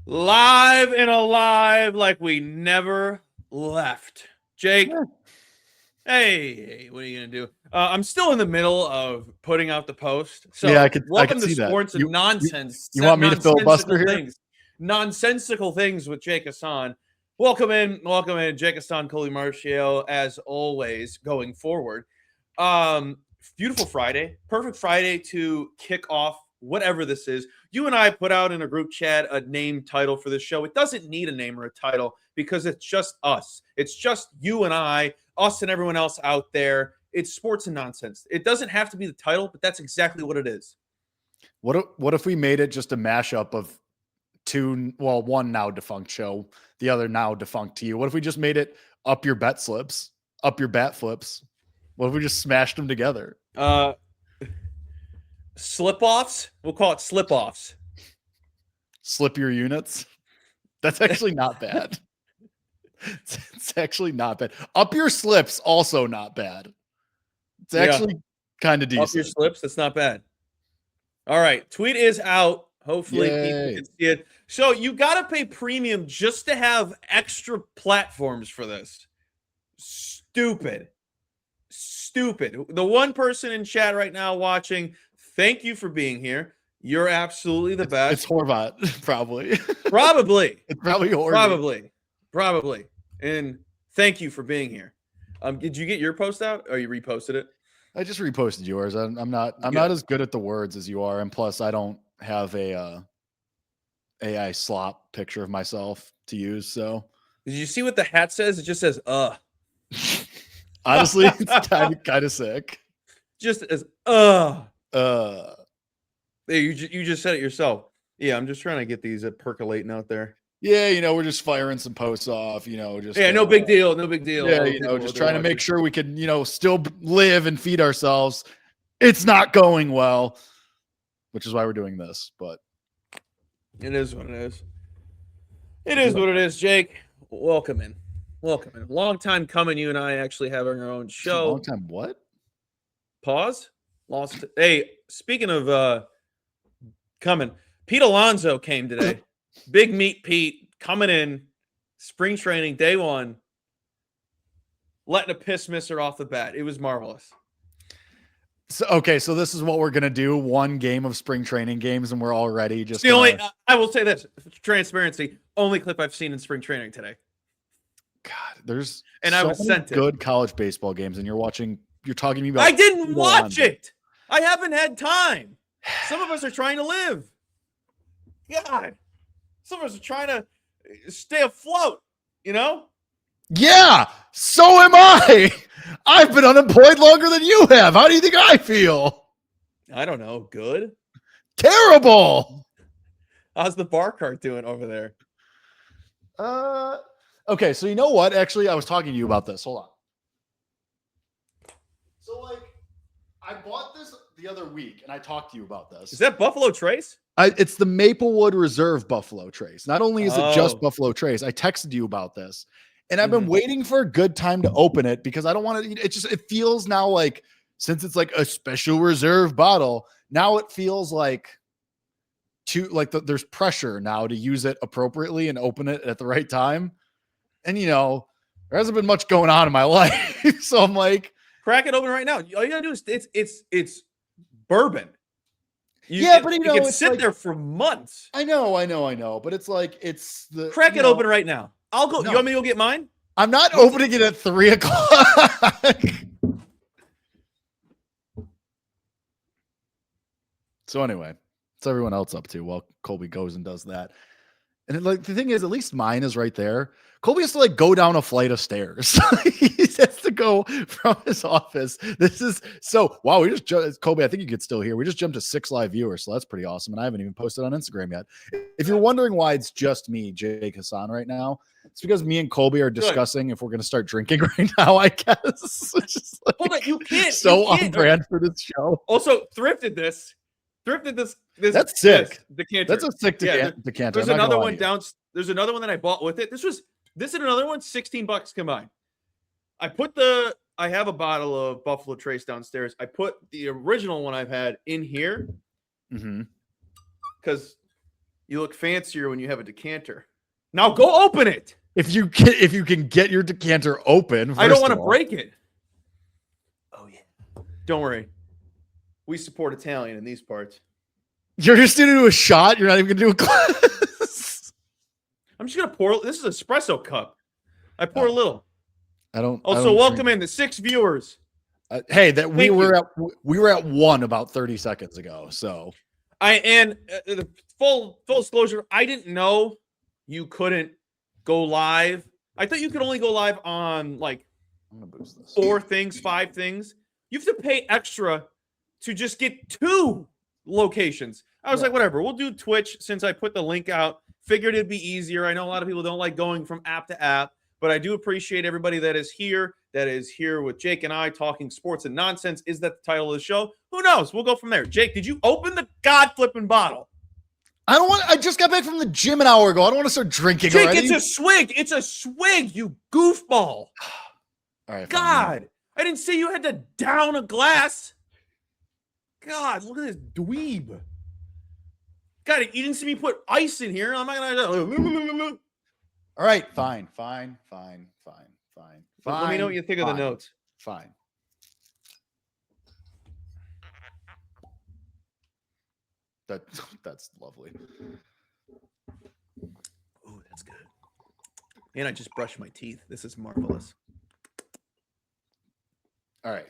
Live and alive like we never left. Jake, hey, what are you going to do? I'm still in the middle of putting out the post. So, Yeah, I welcome could to see that. Sports and Nonsense. You want me to filibuster Nonsensical here? things. Nonsensical things with Jake Hasan. Welcome in, Jake Hasan, Colby Marchio, as always, going forward. Beautiful Friday. Perfect Friday to kick off whatever this is. You and I put out in a group chat a name title for this show. It doesn't need a name or a title because it's just us. It's just you and I, us and everyone else out there. It's Sports and Nonsense. It doesn't have to be the title, but that's exactly what it is. What if we made it just a mashup of one now defunct show, the other now defunct to you? What if we just made it up your bet slips, up your bat flips? What if we just smashed them together? Slip-offs? We'll call it slip-offs. Slip your units? That's actually not bad. It's actually not bad. Up your slips, also not bad. It's actually kind of decent. Up your slips, that's not bad. All right, tweet is out. Hopefully people can see it. So you got to pay premium just to have extra platforms for this. Stupid. The one person in chat right now watching, thank you for being here. You're absolutely the best. It's Horvat, probably. Probably. It's probably Horvat. Probably. And thank you for being here. Did you get your post out or you reposted it? I just reposted yours. I'm not as good at the words as you are, and plus I don't have a AI slop picture of myself to use. So did you see what the hat says? It just says Honestly, it's kind of sick. Just as Hey, you just said it yourself. Yeah, I'm just trying to get these percolating out there. Yeah, we're just firing some posts off, just no big deal. Yeah, just trying to make sure we can, still live and feed ourselves. It's not going well, which is why we're doing this, but it is what it is. It is what it is, Jake. Welcome in. Long time coming. You and I actually having our own show. Long time what? Pause. Lost. Hey, speaking of coming, Pete Alonso came today. Big Meat Pete coming in, spring training, day one, letting a piss misser off the bat. It was marvelous. So this is what we're gonna do: one game of spring training games, and we're already just the only. I will say this: transparency. Only clip I've seen in spring training today. God, there's I was sent good college baseball games, and you're talking to me about. I didn't watch it. I haven't had time. Some of us are trying to live. God. Some of us are trying to stay afloat, Yeah, so am I. I've been unemployed longer than you have. How do you think I feel? I don't know. Good? Terrible. How's the bar cart doing over there? Okay, so you know what? Actually, I was talking to you about this. Hold on. So, I bought this the other week, and I talked to you about this. Is that Buffalo Trace? It's the Maplewood Reserve Buffalo Trace. Not only is it just Buffalo Trace, I texted you about this, and I've been waiting for a good time to open it because I don't want to. It feels now like, since it's like a special reserve bottle, now it feels like there's pressure now to use it appropriately and open it at the right time. And there hasn't been much going on in my life, so I'm like, crack it open right now. All you gotta do is it's bourbon. But it can sit there for months. I know, but it's like it's the crack it open right now. I'll go. No. You want me to go get mine? I'm not opening it at 3:00. So anyway, what's everyone else up to while Colby goes and does that? And the thing is, at least mine is right there. Colby has to go down a flight of stairs. He has to go from his office. This is so wow. We just jumped, Colby. I think you could still hear. We just jumped to 6 live viewers, so that's pretty awesome. And I haven't even posted on Instagram yet. If you're wondering why it's just me, Jake Hasan, right now, it's because me and Colby are discussing if we're going to start drinking right now. I guess. Hold on, you can't. On brand for this show. Also, thrifted this. That's sick. Decanter. That's a sick decanter. There's another one down. There's another one that I bought with it. This and another one, $16 combined. I have a bottle of Buffalo Trace downstairs. I put the original one I've had in here. Mm-hmm. Because You look fancier when you have a decanter. Now go open it. If you can get your decanter open, I don't want to break it. Oh yeah. Don't worry. We support Italian in these parts. You're just gonna do a shot. You're not even gonna do a glass. I'm just gonna pour. This is an espresso cup. I pour a little. I don't. Also, welcome in the 6 viewers. Hey, that we were at 1 about 30 seconds ago. So full disclosure, I didn't know you couldn't go live. I thought you could only go live on like I'm gonna boost this. 4 things, 5 things. You have to pay extra to just get 2 locations. I was like, whatever, we'll do Twitch since I put the link out. Figured it'd be easier. I know a lot of people don't like going from app to app, but I do appreciate everybody that is here with Jake and I talking sports and nonsense. Is that the title of the show? Who knows? We'll go from there. Jake, did you open the god-flipping bottle? I just got back from the gym an hour ago. I don't want to start drinking Jake, already. it's a swig. It's a swig, you goofball. All right. God, I didn't say you had to down a glass. God, look at this dweeb. God, you didn't see me put ice in here. I'm not gonna. All right, fine. Let me know what you think of the notes. Fine. That's lovely. Oh, that's good. And I just brushed my teeth. This is marvelous. All right.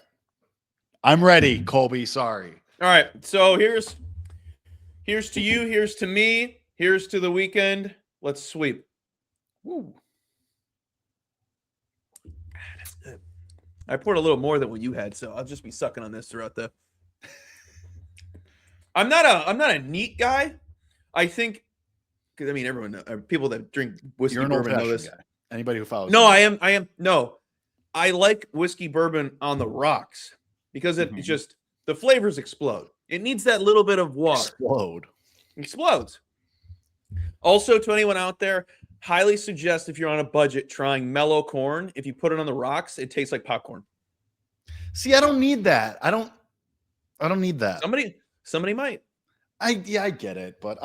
I'm ready, Colby. Sorry. All right. So here's to you. Here's to me. Here's to the weekend. Let's sweep. Woo. That's good. I poured a little more than what you had, so I'll just be sucking on this throughout the. I'm not a neat guy. I think, because I mean, everyone, people that drink whiskey bourbon know this. Guy. Anybody who follows. No, I am. No, I like whiskey bourbon on the rocks because it just the flavors explode. It needs that little bit of water. Explodes. Also, to anyone out there, highly suggest if you're on a budget trying mellow corn. If you put it on the rocks, it tastes like popcorn. See, I don't need that. I don't need that. Somebody might. I get it, but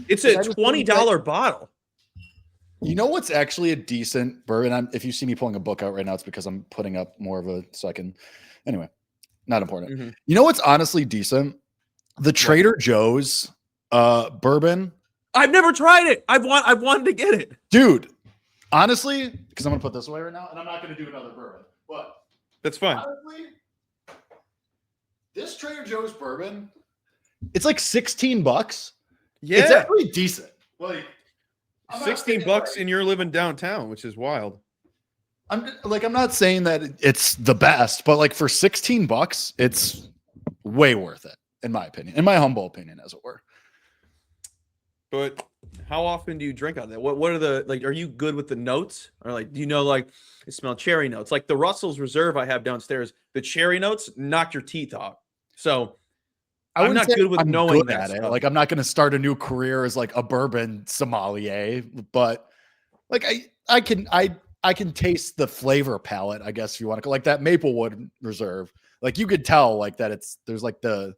It's a $20 bottle. You know what's actually a decent bourbon? If you see me pulling a book out right now, it's because I'm putting up more of a second. Anyway, not important. Mm-hmm. You know what's honestly decent? The Trader Joe's bourbon. I've never tried it. I've wanted to get it, dude. Honestly, because I'm gonna put this away right now, and I'm not gonna do another bourbon, but that's fine. Honestly, this Trader Joe's bourbon, it's like $16. Yeah, it's actually decent. Like $16, and you're living downtown, which is wild. I'm not saying that it's the best, but like for $16, it's way worth it, in my opinion, in my humble opinion, as it were. But how often do you drink out of that? What are the, like, are you good with the notes? Or like, do you know, like, I smell cherry notes? Like the Russell's Reserve I have downstairs, the cherry notes knock your teeth off. So I'm not good with knowing that stuff. Like, I'm not going to start a new career as like a bourbon sommelier, but like I can taste the flavor palette, I guess, if you want to, like that Maplewood Reserve. Like you could tell like that there's like the,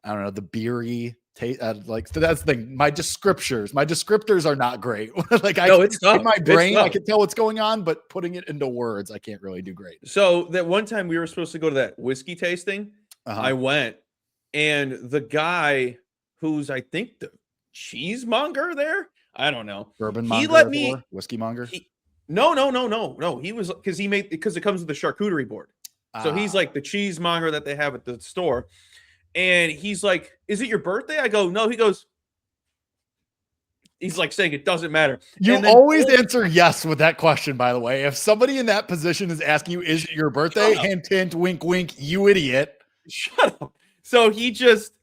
I don't know, the beery taste. Like that's the thing. My descriptors are not great. Like it's tough. In my brain, I can tell what's going on, but putting it into words, I can't really do great. So that one time we were supposed to go to that whiskey tasting, I went, and the guy who's, I think, the cheesemonger there, I don't know, bourbon monger, he let me whiskey monger. No. He was because it comes with the charcuterie board. So he's like the cheesemonger that they have at the store. And he's like, "Is it your birthday?" I go, "No." He goes, he's like saying it doesn't matter. You always answer yes with that question, by the way. If somebody in that position is asking you, "Is it your birthday?" Hint, hint, wink, wink, you idiot. Shut up. So he just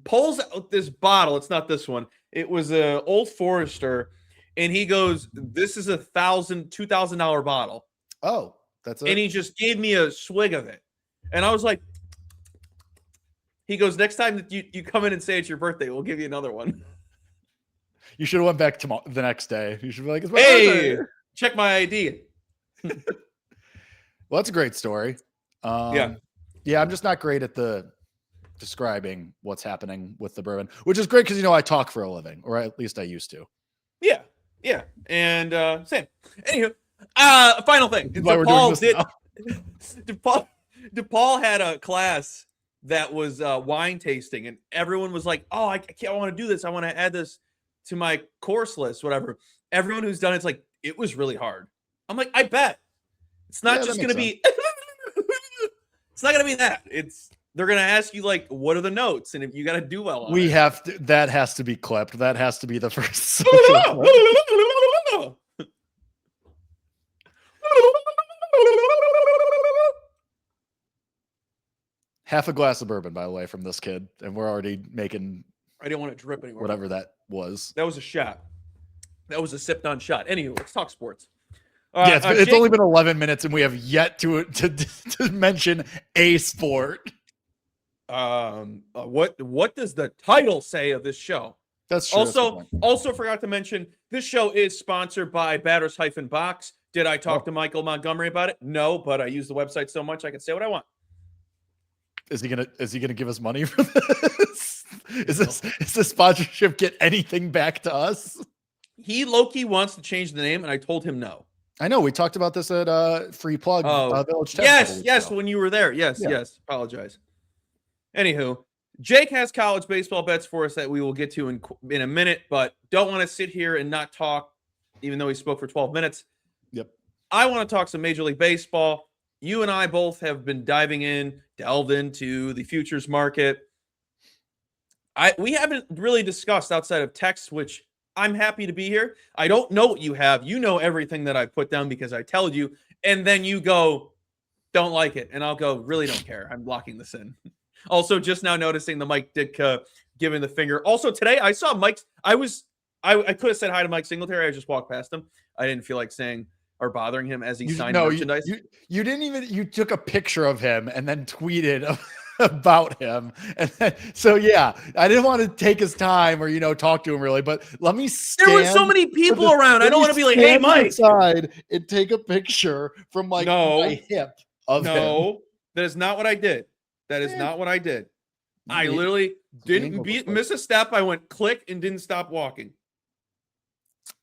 pulls out this bottle. It's not this one. It was a Old Forester. And he goes, "This is $2,000 bottle." Oh, that's it. And he just gave me a swig of it. And I was like, he goes, "Next time that you come in and say it's your birthday, we'll give you another one." You should have went back tomorrow, the next day. You should be like, "Hey, check my ID." Well, that's a great story. Yeah, I'm just not great at the describing what's happening with the bourbon, which is great because I talk for a living, or at least I used to. Yeah, and same. Anywho, final thing. That's why we're doing this now. DePaul had a class that was wine tasting, and everyone was like, "Oh, I want to do this. I want to add this to my course list, whatever." Everyone who's done it's like, it was really hard. I'm like, I bet it's not just going to be. It's not going to be that. They're going to ask you like, what are the notes, and if you got to do well on it. Have to. That has to be clipped. That has to be the first. Half a glass of bourbon, by the way, from this kid, and we're already making. I didn't want to drip anymore. Whatever that was. That was a shot. That was a sipped on shot. Anywho, let's talk sports. It's only been 11 minutes, and we have yet to mention a sport. What does the title say of this show? That's true. Also forgot to mention this show is sponsored by Batters-Box. Did I talk to Michael Montgomery about it? No, but I use the website so much I can say what I want. Is he gonna give us money for this? Is this sponsorship get anything back to us? He low-key wants to change the name, and I told him no. I know we talked about this at free plug. Village Tech yes, when you were there. Yes. Apologize. Anywho, Jake has college baseball bets for us that we will get to in a minute, but don't want to sit here and not talk, even though he spoke for 12 minutes. Yep. I want to talk some Major League Baseball. You and I both have been delved into the futures market. We haven't really discussed outside of text, which I'm happy to be here. I don't know what you have. You know everything that I put down because I told you, and then you go, don't like it. And I'll go, really don't care. I'm locking this in. Also, just now noticing the Mike Ditka giving the finger. Also, today I saw Mike's. I could have said hi to Mike Singletary. I just walked past him. I didn't feel like saying or bothering him as he signed merchandise. You didn't even. You took a picture of him and then tweeted about him. And then, so yeah, I didn't want to take his time or talk to him really, but let me. There were so many people around. I don't want to be like, hey, Mike. Side and take a picture from my hip of him. No, that is not what I did. That is not what I did. I literally didn't miss a step. I went click and didn't stop walking.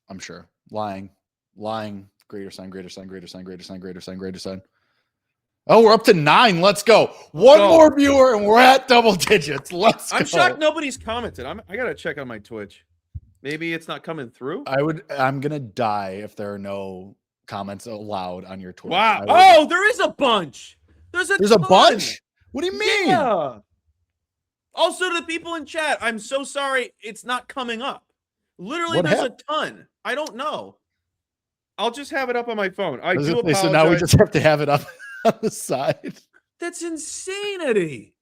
I'm sure. Lying. Greater sign. Oh, we're up to 9. Let's go. One more viewer and we're at double digits. Let's go. I'm shocked nobody's commented. I got to check on my Twitch. Maybe it's not coming through. I'm going to die if there are no comments allowed on your Twitch. Wow. There is a bunch. There's a bunch? What do you mean? Yeah. Also, to the people in chat, I'm so sorry it's not coming up. Literally, there's a ton. I don't know. I'll just have it up on my phone. I do apologize. So now we just have to have it up on the side. That's insanity.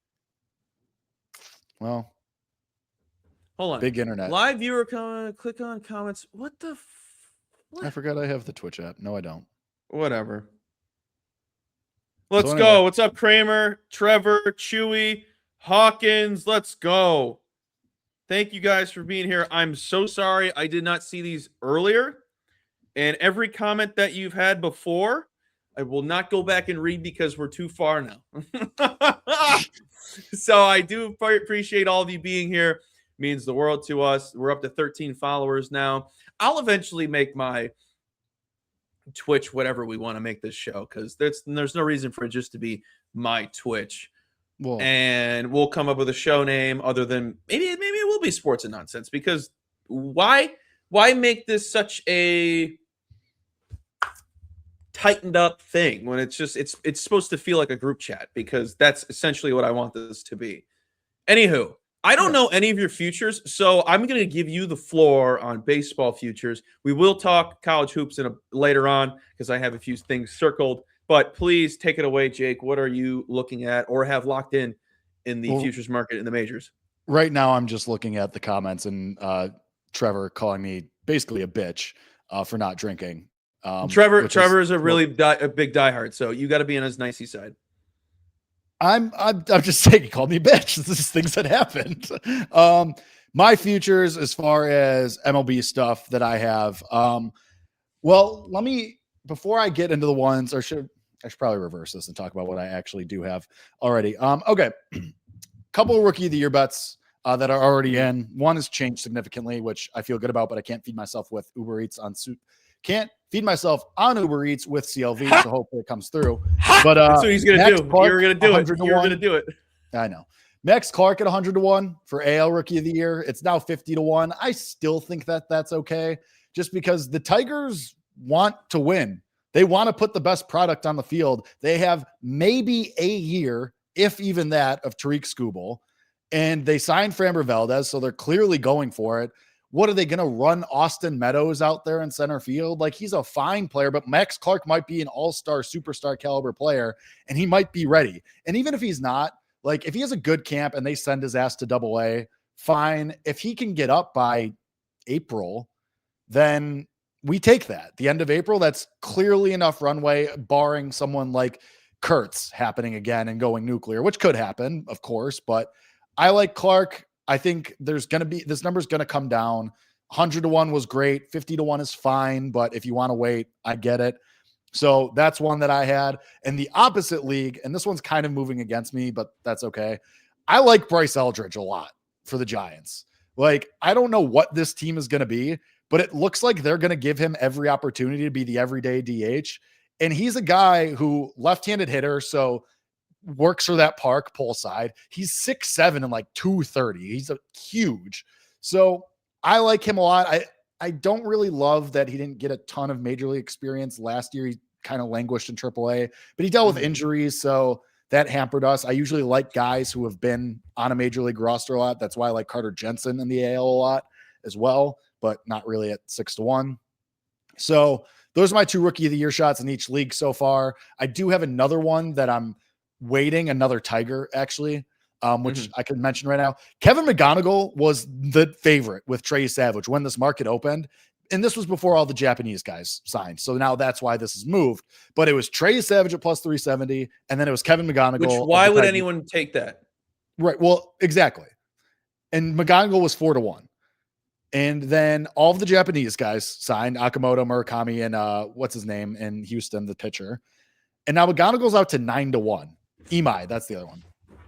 Well, hold on. Big internet. Live viewer click on comments. What the? I forgot I have the Twitch app. No, I don't. Whatever. Let's go. What's up, Kramer, Trevor, Chewy, Hawkins? Let's go. Thank you guys for being here. I'm so sorry I did not see these earlier. And every comment that you've had before, I will not go back and read because we're too far now. So I do appreciate all of you being here. It means the world to us. We're up to 13 followers now. I'll eventually make my Twitch whatever we want to make this show, because there's no reason for it just to be my Twitch. Whoa. And we'll come up with a show name other than maybe it will be Sports and Nonsense, because why make this such a tightened up thing when it's supposed to feel like a group chat, because that's essentially what I want this to be. Anywho, I don't know any of your futures, so I'm going to give you the floor on baseball futures. We will talk college hoops later on because I have a few things circled, but please take it away, Jake. What are you looking at or have locked in the futures market in the majors? Right now, I'm just looking at the comments and Trevor calling me basically a bitch for not drinking. Trevor is a really a big diehard, so you got to be on his nicey side. I'm just saying he called me a bitch. This is things that happened. My futures as far as MLB stuff that I have. Well, before I get into the ones, I should probably reverse this and talk about what I actually do have already. Okay. couple of rookie of the year bets that are already in. One has changed significantly, which I feel good about, but I can't feed myself with Uber Eats on Can't feed myself on Uber Eats with CLV, so hopefully it comes through. But that's what he's gonna do. Clark, You're gonna do it. You're gonna do it. I know. Max Clark at 100-1 for AL Rookie of the Year. It's now 50-1. I still think that that's okay, just because the Tigers want to win. They want to put the best product on the field. They have maybe a year, if even that, of Tariq Skubal, and they signed Framber Valdez, so they're clearly going for it. What are they going to run Austin Meadows out there in center field? Like, he's a fine player, but Max Clark might be an all-star, superstar caliber player, and he might be ready. And even if he's not, like, if he has a good camp and they send his ass to AA, fine. If he can get up by April, then we take that. The end of April, that's clearly enough runway, barring someone like Kurtz happening again and going nuclear, which could happen, of course. But I like Clark. I think there's going to be, this number's going to come down. 100-1 was great. 50-1 is fine. But if you want to wait, I get it. So that's one that I had. And the opposite league, and this one's kind of moving against me, but that's okay. I like Bryce Eldridge a lot for the Giants. Like, I don't know what this team is going to be, but it looks like they're going to give him every opportunity to be the everyday DH. And he's a guy who left-handed hitter, so works for that park pull side. He's 6'7" and like 230. He's a huge. So I like him a lot. I don't really love that he didn't get a ton of major league experience last year. He kind of languished in AAA, but he dealt with injuries, so that hampered us. I usually like guys who have been on a major league roster a lot. That's why I like Carter Jensen in the AL a lot as well, but not really at 6-1. So those are my two rookie of the year shots in each league so far. I do have another one that I'm waiting, another Tiger actually, which I could mention right now. Kevin McGonigal was the favorite with Trey Savage when this market opened. And this was before all the Japanese guys signed. So now that's why this has moved. But it was Trey Savage at plus 370. And then it was Kevin McGonigal. Which, why would anyone take that? Right. Well, exactly. And McGonigal was 4-1. And then all of the Japanese guys signed, Akamoto, Murakami, and what's his name in Houston, the pitcher. And now McGonigal's out to 9-1. Imai, that's the other one.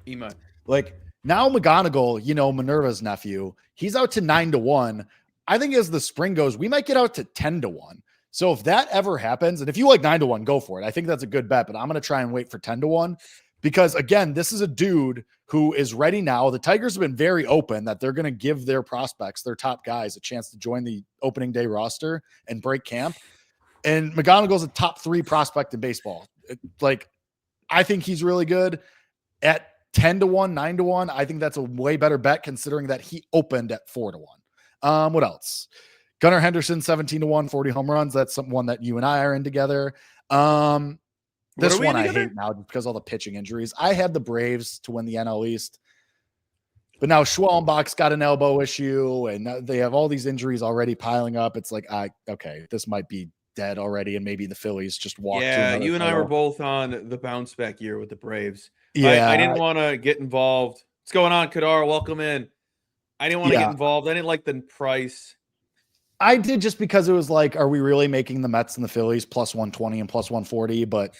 Imai. Like, now McGonigal, you know, Minerva's nephew, he's out to 9-1. I think as the spring goes, we might get out to 10-1. So if that ever happens, and if you like 9-1, go for it. I think that's a good bet, but I'm going to try and wait for 10-1 because, again, this is a dude who is ready now. The Tigers have been very open that they're going to give their prospects, their top guys, a chance to join the opening day roster and break camp. And McGonigal's a top 3 prospect in baseball. I think he's really good at 10-1, 9-1. I think that's a way better bet considering that he opened at 4-1. What else? Gunnar Henderson, 17-1, 40 home runs. That's one that you and I are in together. This one I hate now because all the pitching injuries. I had the Braves to win the NL East, but now Schwellenbach's got an elbow issue, and they have all these injuries already piling up. It's like, okay, this might be dead already, and maybe the Phillies just walked. Yeah, you and I were both on the bounce back year with the Braves. Yeah, I didn't want to get involved. What's going on, Kadar? Welcome in. I didn't want to get involved. I didn't like the price. I did just because it was like, are we really making the Mets and the Phillies plus 120 and plus 140? But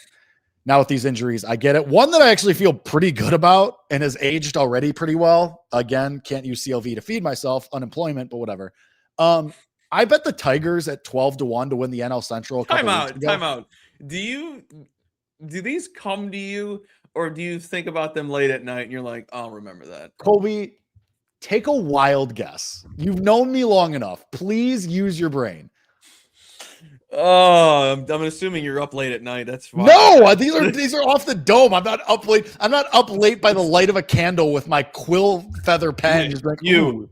now with these injuries, I get it. One that I actually feel pretty good about and has aged already pretty well. Again, can't use CLV to feed myself, unemployment, but whatever. I bet the Tigers at 12-1 to win the NL Central. Time out. Do these come to you, or do you think about them late at night and you're like, I'll remember that? Colby, take a wild guess. You've known me long enough. Please use your brain. Oh, I'm assuming you're up late at night. That's fine. No, these are off the dome. I'm not up late. I'm not up late by the light of a candle with my quill feather pen. Just like, you.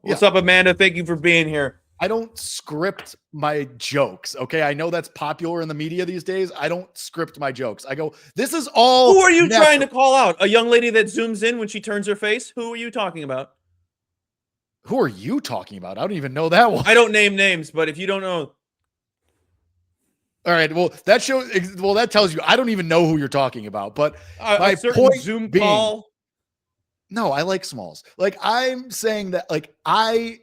What's up, Amanda? Thank you for being here. I don't script my jokes. Okay. I know that's popular in the media these days. I don't script my jokes. I go, this is all. Who are you trying to call out? A young lady that zooms in when she turns her face? Who are you talking about? Who are you talking about? I don't even know that one. I don't name names, but if you don't know. All right. Well, that tells you I don't even know who you're talking about. But my point Zoom call. No, I like Smalls. Like, I'm saying that, I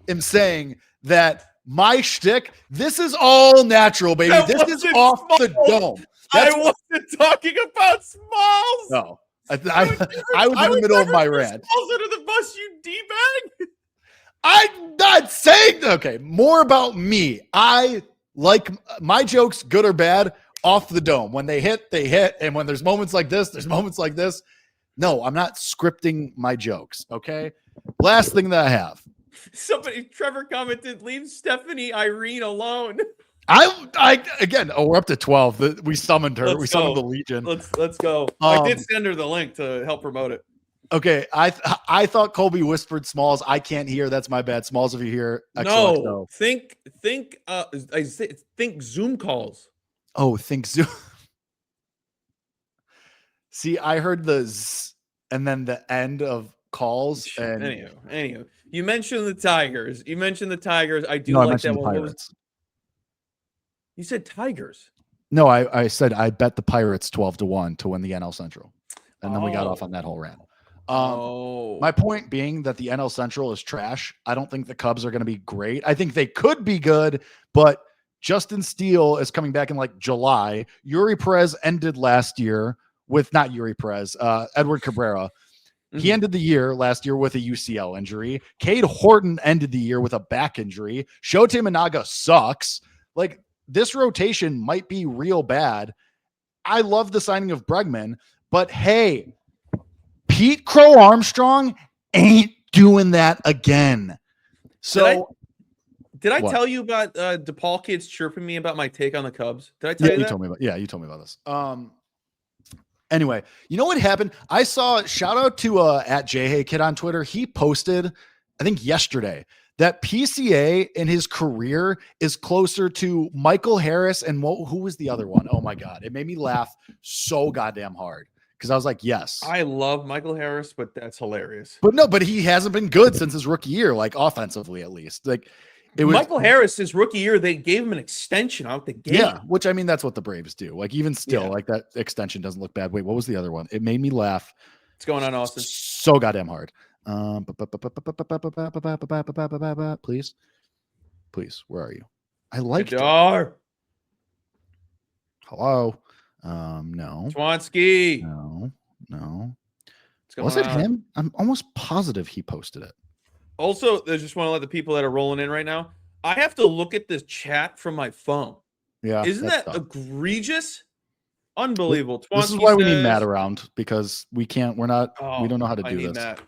am saying that my shtick, this is all natural, baby. This is off the dome. I wasn't talking about Smalls. No. I was in the middle of my rant. Under the bus, you d-bag. I'm not saying okay. More about me. I like my jokes, good or bad, off the dome. When they hit, and when there's moments like this, there's moments like this. No, I'm not scripting my jokes. Okay. Last thing that I have. Trevor commented, leave Stephanie Irene alone. Again, we're up to 12. We summoned her. Let's we go. summoned the Legion. Let's go. I did send her the link to help promote it. Okay. I thought Colby whispered Smalls. I can't hear. That's my bad. Smalls, if you hear. No, think Zoom calls. Oh, think Zoom. See, I heard the Z and then the end of calls. And Anyhow, you mentioned the Tigers. I do no, like I that one. Pirates. You said Tigers. No, I said I bet the Pirates 12-1 to win the NL Central, and then we got off on that whole rant. My point being that the NL Central is trash. I don't think the Cubs are going to be great. I think they could be good, but Justin Steele is coming back in like July. Yuri Perez ended last year with not Yuri Perez, Edward Cabrera. He ended the year last year with a UCL injury. Cade Horton ended the year with a back injury. Shota Minaga sucks. Like, this rotation might be real bad. I love the signing of Bregman, but hey, Pete Crow Armstrong ain't doing that again. So did I tell you about DePaul kids chirping me about my take on the Cubs? Did I tell you that? You told me about this. Anyway, you know what happened? I saw shout out to at JHey Kid on Twitter. He posted, I think yesterday, that PCA in his career is closer to Michael Harris and who was the other one? Oh my God. It made me laugh so goddamn hard because I was like, yes. I love Michael Harris, but that's hilarious. But he hasn't been good since his rookie year, like offensively at least. Like it was Michael Harris, his rookie year, they gave him an extension out the gate. Yeah, which I mean, that's what the Braves do. Like even still, like that extension doesn't look bad. Wait, what was the other one? It made me laugh. What's going on, Austin? So goddamn hard. Please, where are you? I like it. Hello. No. Swansky. No. Was it him? I'm almost positive he posted it. Also, I just want to let the people that are rolling in right now, I have to look at this chat from my phone. Yeah. Isn't that egregious? Unbelievable. This is why we need Matt around because we don't know how to do this. Matt.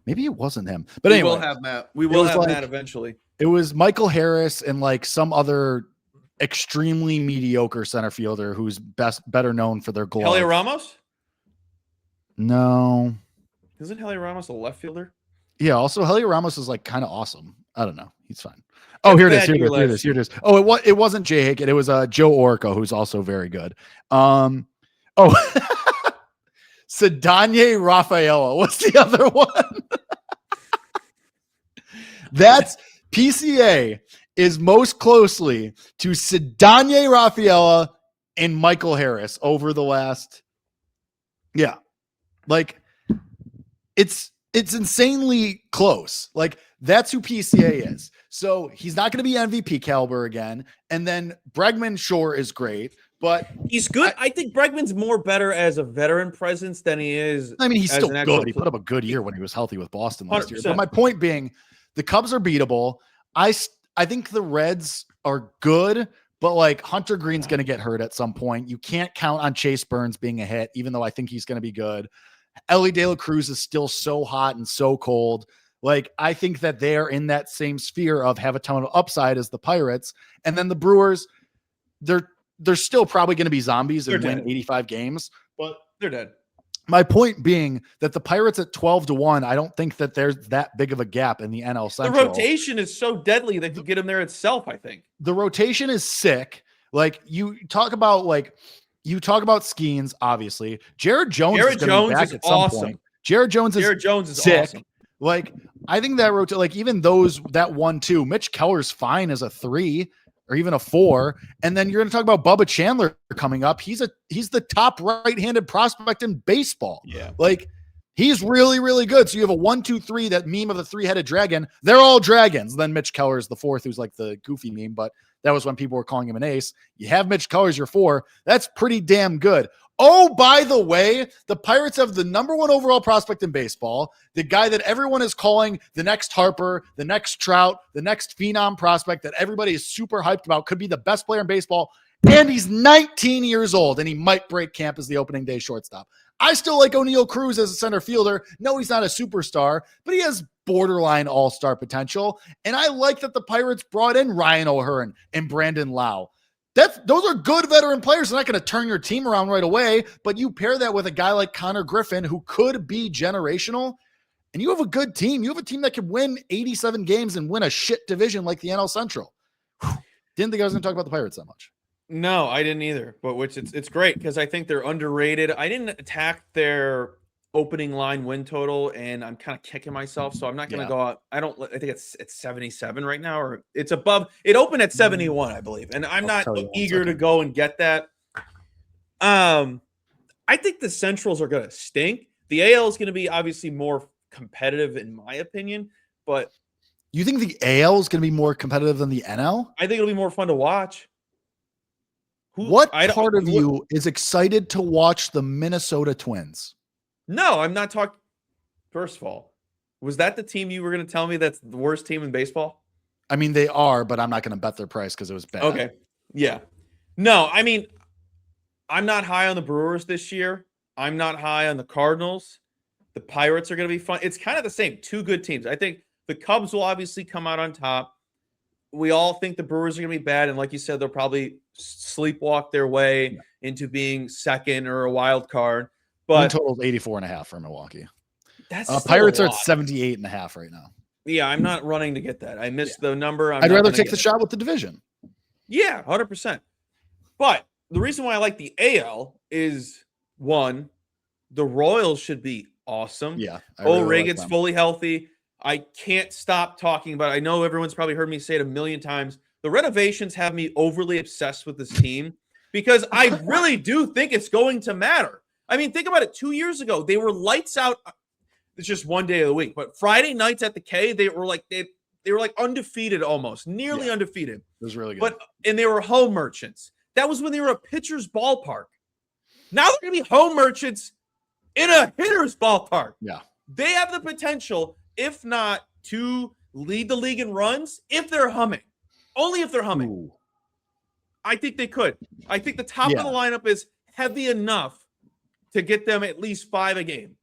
Maybe it wasn't him. But anyway. We will have Matt. We will have Matt eventually. It was Michael Harris and like some other extremely mediocre center fielder who's better known for their glove. Heliot Ramos? No. Isn't Heliot Ramos a left fielder? Yeah, also Heliot Ramos is like kind of awesome. I don't know. He's fine. Oh, here it is. Oh, it wasn't Jay Hickett. It was Joe Orco, who's also very good. Cedanye Rafaela. What's the other one? That's PCA is most closely to Cedanye Rafaela and Michael Harris over the last. Yeah. Like it's insanely close. Like that's who PCA is. So he's not going to be MVP caliber again. And then Bregman, sure, is great, but he's good. I think Bregman's more better as a veteran presence than he is. I mean, he's still good. He put up a good year when he was healthy with Boston last year. But my point being, the Cubs are beatable. I think the Reds are good, but like Hunter Green's going to get hurt at some point. You can't count on Chase Burns being a hit, even though I think he's going to be good. Ellie De La Cruz is still so hot and so cold. Like, I think that they're in that same sphere of have a ton of upside as the Pirates. And then the Brewers, they're still probably going to be zombies and win 85 games, but they're dead. My point being that the Pirates at 12-1, I don't think that there's that big of a gap in the NL Central. The rotation is so deadly that could get them there itself, I think. The rotation is sick. Like, you talk about Skeens, obviously. Jared Jones is going to be back at some point. Jared Jones is sick. Awesome. Like, I think that like even that 1-2, Mitch Keller's fine as a 3 or even a 4. And then you're going to talk about Bubba Chandler coming up. He's the top right-handed prospect in baseball. Yeah. Like, he's really, really good. So you have a 1-2-3, that meme of the 3-headed dragon. They're all dragons. Then Mitch Keller is the 4th, who's like the goofy meme, but that was when people were calling him an ace. You have Mitch Keller as your 4. That's pretty damn good. Oh, by the way, the Pirates have the number 1 overall prospect in baseball, the guy that everyone is calling the next Harper, the next Trout, the next phenom prospect that everybody is super hyped about, could be the best player in baseball, and he's 19 years old, and he might break camp as the opening day shortstop. I still like O'Neal Cruz as a center fielder. No, he's not a superstar, but he has borderline all-star potential, and I like that the Pirates brought in Ryan O'Hearn and Brandon Lau. Those are good veteran players. They're not going to turn your team around right away, but you pair that with a guy like Connor Griffin, who could be generational, and you have a good team. You have a team that could win 87 games and win a shit division like the NL Central. Didn't think I was going to talk about the Pirates that much. No, I didn't either, but it's great because I think they're underrated. I didn't attack their opening line win total, and I'm kind of kicking myself, so I'm not going to go out. I think it's 77 right now, or it's above. It opened at 71, I believe, and I'm not eager to go and get that. I think the Centrals are going to stink. The AL is going to be obviously more competitive, in my opinion, but you think the AL is going to be more competitive than the NL? I think it'll be more fun to watch. What part of you is excited to watch the Minnesota Twins? No, I'm not talking. First of all, was that the team you were going to tell me that's the worst team in baseball? I mean, they are, but I'm not going to bet their price because it was bad. Okay. Yeah. No, I mean, I'm not high on the Brewers this year. I'm not high on the Cardinals. The Pirates are going to be fun. It's kind of the same. 2 good teams. I think the Cubs will obviously come out on top. We all think the Brewers are going to be bad. And like you said, they'll probably sleepwalk their way into being second or a wild card. But total is 84.5 for Milwaukee. That's Pirates are at 78.5 right now. Yeah, I'm not running to get that. I missed the number. I'd rather take the shot with the division. Yeah, 100%. But the reason why I like the AL is, one, the Royals should be awesome. Yeah. Reagan's fully healthy. I can't stop talking about it. I know everyone's probably heard me say it a million times. The renovations have me overly obsessed with this team because I really do think it's going to matter. I mean, think about it. 2 years ago, they were lights out. It's just one day of the week, but Friday nights at the K, they were like undefeated, almost nearly undefeated. It was really good. And they were home merchants. That was when they were a pitcher's ballpark. Now they're going to be home merchants in a hitter's ballpark. Yeah, they have the potential, if not to lead the league in runs, if they're humming. Only if they're humming. Ooh. I think they could. I think the top of the lineup is heavy enough to get them at least 5 a game.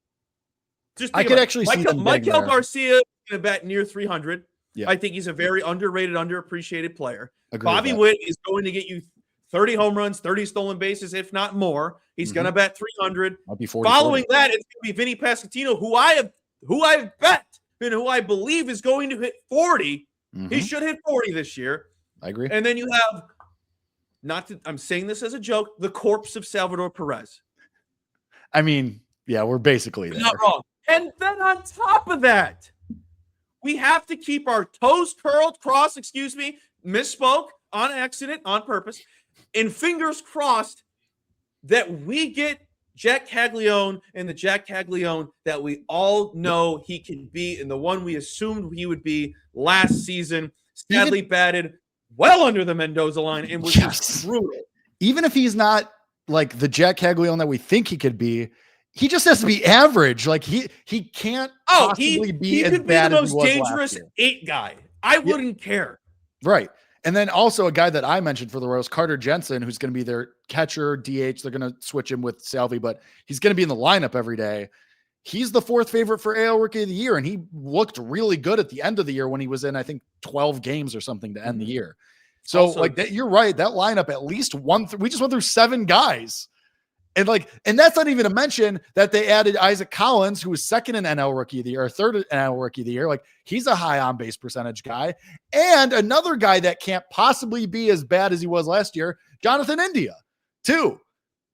I could actually see them. Michael Garcia is going to bat near 300. Yeah. I think he's a very underrated, underappreciated player. Agreed Bobby Witt is going to get you 30 home runs, 30 stolen bases, if not more. He's going to bat 300. I'll be 40. Following that, it's going to be Vinny Pasquantino, who I bet and who I believe is going to hit 40. He should hit 40 this year. I agree. And then you have, I'm saying this as a joke, the corpse of Salvador Perez. I mean, yeah, we're basically there. Not wrong. And then on top of that, we have to keep our toes crossed, misspoke on accident, on purpose, and fingers crossed that we get Jack Caglione and the Jack Caglione that we all know he can be and the one we assumed he would be last season. Sadly batted well under the Mendoza line and was just brutal. Even if he's not like the Jack Caglione that we think he could be, he just has to be average. Like he can't possibly be as bad as he was last year. He could be the most dangerous 8 guy. I wouldn't care. Right. And then also a guy that I mentioned for the Royals, Carter Jensen, who's going to be their catcher, DH. They're going to switch him with Salvi, but he's going to be in the lineup every day. He's the 4th favorite for AL Rookie of the Year, and he looked really good at the end of the year when he was in, I think, 12 games or something to end the year. So, also, you're right. That lineup, at least we just went through 7 guys. And that's not even to mention that they added Isaac Collins, who was 2nd in NL Rookie of the Year, or 3rd in NL Rookie of the Year. Like, he's a high on base percentage guy. And another guy that can't possibly be as bad as he was last year, Jonathan India, too.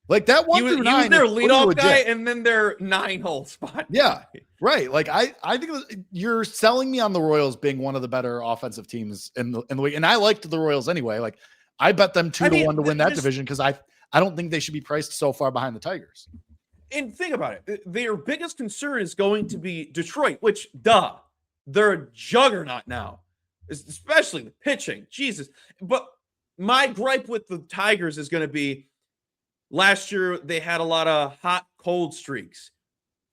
Like that 1 through 9. He was their leadoff guy and then their 9-hole spot. Yeah, right. Like I think you're selling me on the Royals being one of the better offensive teams in the league. And I liked the Royals anyway. Like I bet them 2-1 to win that division because I don't think they should be priced so far behind the Tigers. And think about it. Their biggest concern is going to be Detroit, which, they're a juggernaut now, especially the pitching. Jesus. But my gripe with the Tigers is going to be, Last year, they had a lot of hot, cold streaks.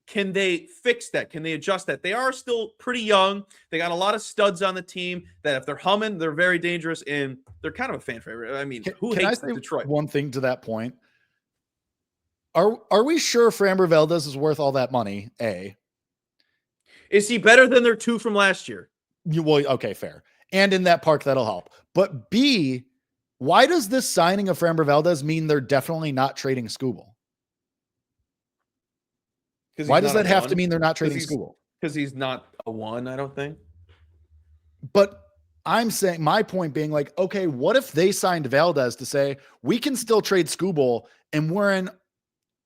Can they fix that? Can they adjust that? They are still pretty young. They got a lot of studs on the team that if they're humming, they're very dangerous, and they're kind of a fan favorite. I mean, who hates Detroit? One thing to that point. Are we sure Framber Valdez is worth all that money? A. Is he better than their 2 from last year? Well, okay, fair. And in that park, that'll help. But B, why does this signing of Framber Valdez mean they're definitely not trading Skubal? Why does that have to mean they're not trading Skubal? Because he's not a 1, I don't think. But I'm saying, my point being like, okay, what if they signed Valdez to say, we can still trade Skubal and we're in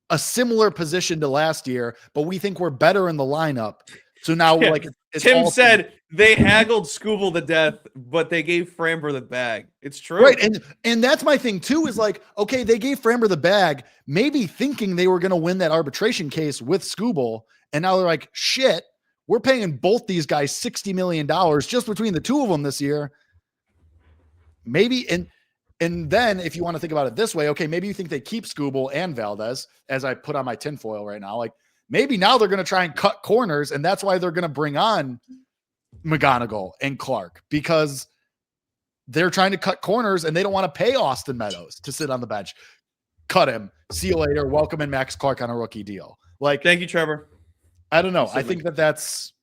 a similar position to last year, but we think we're better in the lineup. So now we're like, Tim said they haggled Skubal to death, but they gave Framber the bag. It's true. Right. And that's my thing too, is like, okay, they gave Framber the bag, maybe thinking they were going to win that arbitration case with Skubal. And now they're like, shit, we're paying both these guys $60 million just between the two of them this year. Maybe. And then if you want to think about it this way, okay, maybe you think they keep Skubal and Valdez, as I put on my tinfoil right now. Like, maybe now they're going to try and cut corners, and that's why they're going to bring on McGonigal and Clark, because they're trying to cut corners and they don't want to pay Austin Meadows to sit on the bench. Cut him. See you later. Welcome in Max Clark on a rookie deal. Like, thank you, Trevor. I don't know. I think that's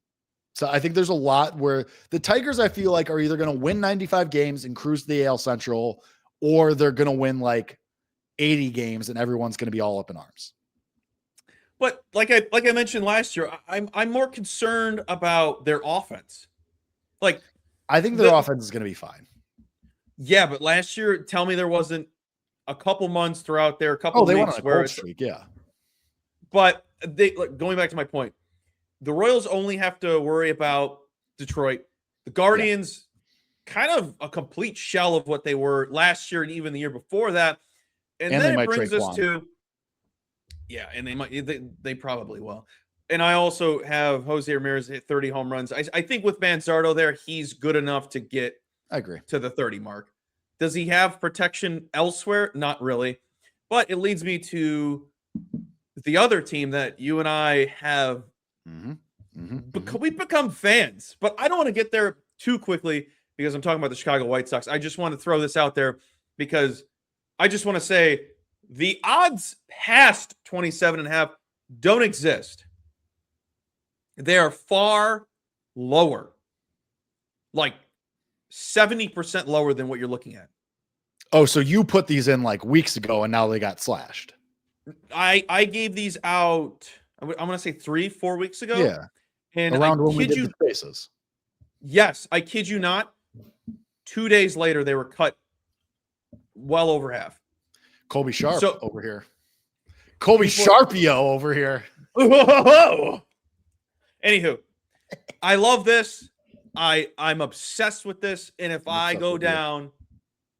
so. I think there's a lot where the Tigers, I feel like, are either going to win 95 games and cruise the AL Central, or they're going to win like 80 games and everyone's going to be all up in arms. But like I mentioned last year, I'm more concerned about their offense. Like, I think their offense is going to be fine. Yeah, but last year, tell me there wasn't a couple months throughout there, a couple they weeks went on a where cold streak, yeah. But they, like, going back to my point, the Royals only have to worry about Detroit. The Guardians, kind of a complete shell of what they were last year and even the year before that. And then it brings us to. Yeah, and they probably will. And I also have Jose Ramirez hit 30 home runs. I think with Manzardo there, he's good enough to get to the 30 mark. Does he have protection elsewhere? Not really. But it leads me to the other team that you and I have. We've become fans. But I don't want to get there too quickly because I'm talking about the Chicago White Sox. I just want to throw this out there because I just want to say the odds past 27.5 don't exist. They are far lower, like 70% lower than what you're looking at. Oh, so you put these in like weeks ago and now they got slashed. I gave these out, I'm going to say 3-4 weeks ago. Yeah. And around when we did the spaces. Yes, I kid you not. 2 days later, they were cut well over half. Colby Sharp over here. Colby Sharpio over here. Whoa. Anywho, I love this. I'm obsessed with this. And if I go down,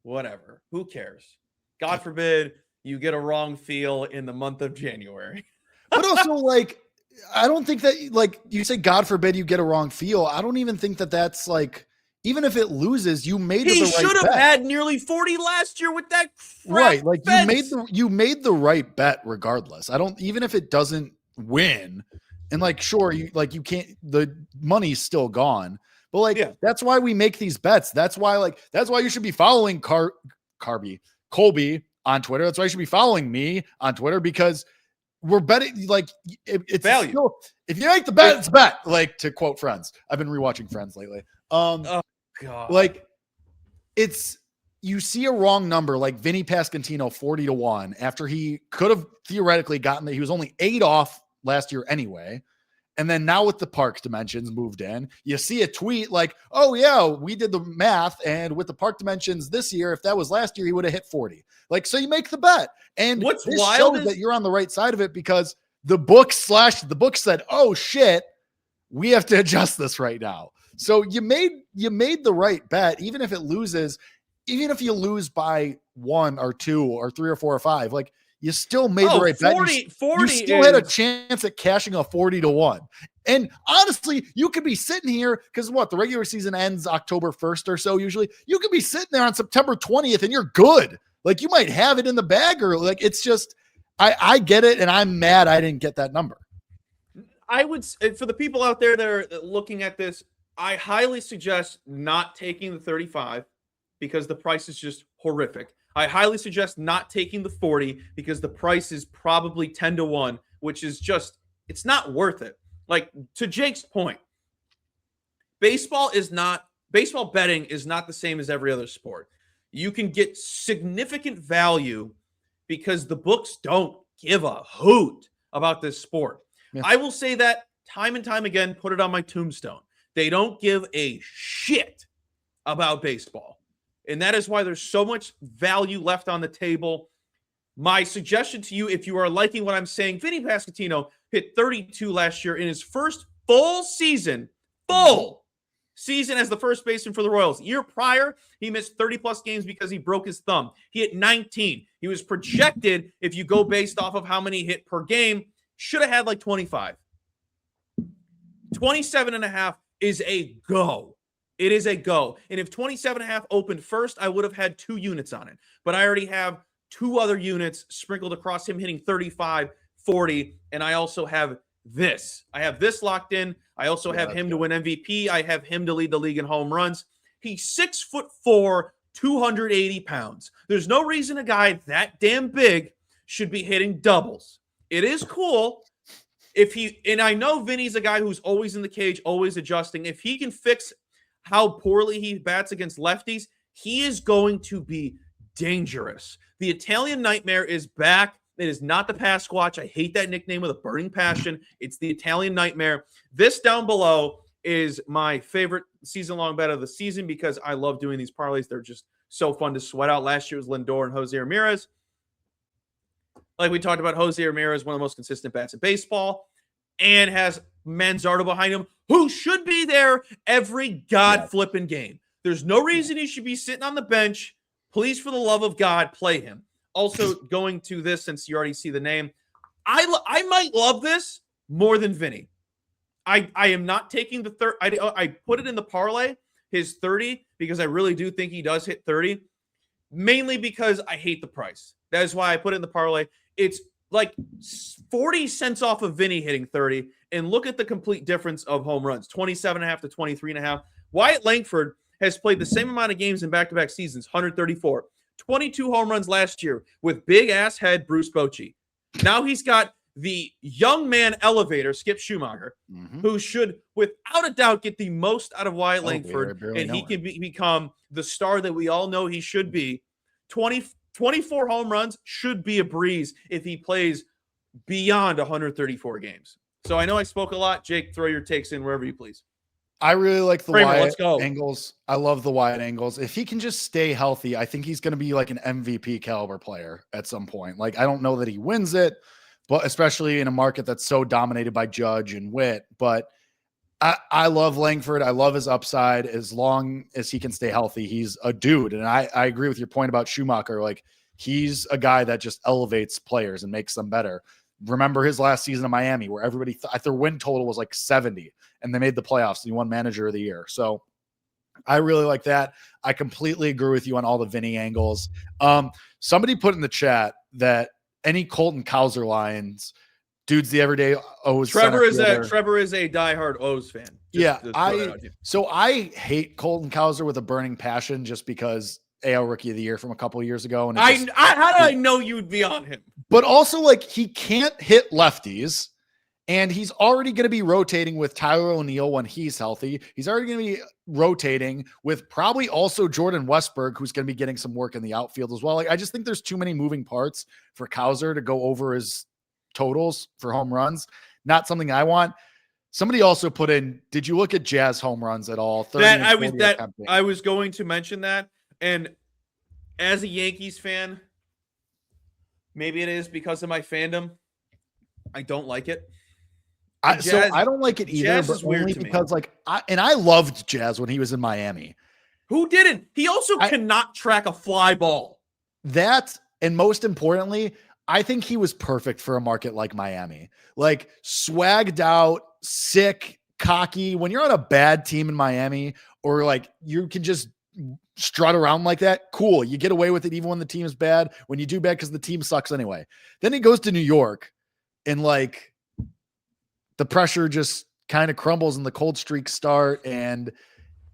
whatever, who cares? God forbid you get a wrong feel in the month of January. But also, like, I don't think that, like, you say, God forbid you get a wrong feel. I don't even think that that's like, even if it loses, you made the right bet. He should have had nearly 40 last year with that right. Like fence. you made the right bet regardless. I don't, even if it doesn't win, and like, sure, you can't, the money's still gone. But like, that's why we make these bets. That's why you should be following Colby on Twitter. That's why you should be following me on Twitter, because we're betting, like, it's value. Still, if you make the bet, it's a bet. Like, to quote Friends. I've been rewatching Friends lately. Oh God. Like, it's, you see a wrong number like Vinny Pasquantino 40-1 after he could have theoretically gotten that he was only 8 off last year anyway. And then now with the park dimensions moved in, you see a tweet like, oh yeah, we did the math, and with the park dimensions this year, if that was last year, he would have hit 40. Like, so you make the bet. And what's this wild shows is that you're on the right side of it, because the book said, oh shit, we have to adjust this right now. So you made the right bet, even if it loses, even if you lose by 1 or 2 or 3 or 4 or 5, like, you still made the right 40, bet. 40 you still had a chance at cashing a 40-1. And honestly, you could be sitting here, because the regular season ends October 1st or so usually. You could be sitting there on September 20th and you're good. Like, you might have it in the bag, or like, it's just, I get it, and I'm mad I didn't get that number. I would, for the people out there that are looking at this, I highly suggest not taking the 35 because the price is just horrific. I highly suggest not taking the 40 because the price is probably 10 to 1, which is just, it's not worth it. Like, to Jake's point, baseball betting is not the same as every other sport. You can get significant value because the books don't give a hoot about this sport. Yeah. I will say that time and time again, put it on my tombstone. They don't give a shit about baseball. And that is why there's so much value left on the table. My suggestion to you, if you are liking what I'm saying, Vinny Pasquantino hit 32 last year in his first full season as the first baseman for the Royals. Year prior, he missed 30-plus games because he broke his thumb. He hit 19. He was projected, if you go based off of how many hit per game, should have had like 25. 27.5 is a go. It is a go. And if 27.5 opened first, I would have had 2 units on it. But I already have 2 other units sprinkled across him hitting 35, 40, and I also have this. I have this locked in. I also have him to win MVP. I have him to lead the league in home runs. He's 6'4", 280 pounds. There's no reason a guy that damn big should be hitting doubles. It is cool and I know Vinny's a guy who's always in the cage, always adjusting. If he can fix how poorly he bats against lefties, he is going to be dangerous. The Italian Nightmare is back. It is not the Pasquatch. I hate that nickname with a burning passion. It's the Italian Nightmare. This down below is my favorite season-long bet of the season because I love doing these parlays. They're just so fun to sweat out. Last year was Lindor and Jose Ramirez. Like we talked about, Jose Ramirez, one of the most consistent bats in baseball, and has Manzardo behind him, who should be there every flipping game. There's no reason he should be sitting on the bench. Please, for the love of God, play him. Also, going to this, since you already see the name, I might love this more than Vinny. I am not taking the third. I put it in the parlay, his 30, because I really do think he does hit 30, mainly because I hate the price. That is why I put it in the parlay. It's like 40 cents off of Vinny hitting 30, and look at the complete difference of home runs, 27.5 to 23.5. Wyatt Langford has played the same amount of games in back-to-back seasons, 134. 22 home runs last year with big-ass head Bruce Bochy. Now he's got the young man elevator, Skip Schumacher, who should, without a doubt, get the most out of Wyatt Langford, and he can become the star that we all know he should be. 24 home runs should be a breeze if he plays beyond 134 games. So I know I spoke a lot. Jake, throw your takes in wherever you please. I really like the Wyatt angles. I love the Wyatt angles. If he can just stay healthy, I think he's going to be like an MVP caliber player at some point. Like, I don't know that he wins it, but especially in a market that's so dominated by Judge and Witt. But I love Langford. I love his upside. As long as he can stay healthy, he's a dude. And I agree with your point about Schumacher. Like, he's a guy that just elevates players and makes them better. Remember his last season in Miami, where everybody their win total was like 70, and they made the playoffs and he won Manager of the Year. So I really like that. I completely agree with you on all the Vinny angles. Somebody put in the chat that any Colton Cowser lines, dude's the everyday O's. Trevor is a diehard O's fan. I hate Colton Cowser with a burning passion just because AL Rookie of the Year from a couple of years ago. And how did I know you'd be on him? But also, like, he can't hit lefties, and he's already going to be rotating with Tyler O'Neill when he's healthy. He's already going to be rotating with probably also Jordan Westberg, who's going to be getting some work in the outfield as well. Like, I just think there's too many moving parts for Cowser to go over his totals for home runs. Not something I want. Somebody also put in, did you look at Jazz home runs at all? I was going to mention that. And as a Yankees fan, maybe it is because of my fandom, I don't like it. I don't like it either, but only because I loved Jazz when he was in Miami. Who didn't? He also cannot track a fly ball. That, and most importantly, I think he was perfect for a market like Miami. Like, swagged out, sick, cocky. When you're on a bad team in Miami, or like you can just strut around like that, cool. You get away with it even when the team is bad. When you do bad because the team sucks anyway. Then he goes to New York and like the pressure just kind of crumbles and the cold streaks start and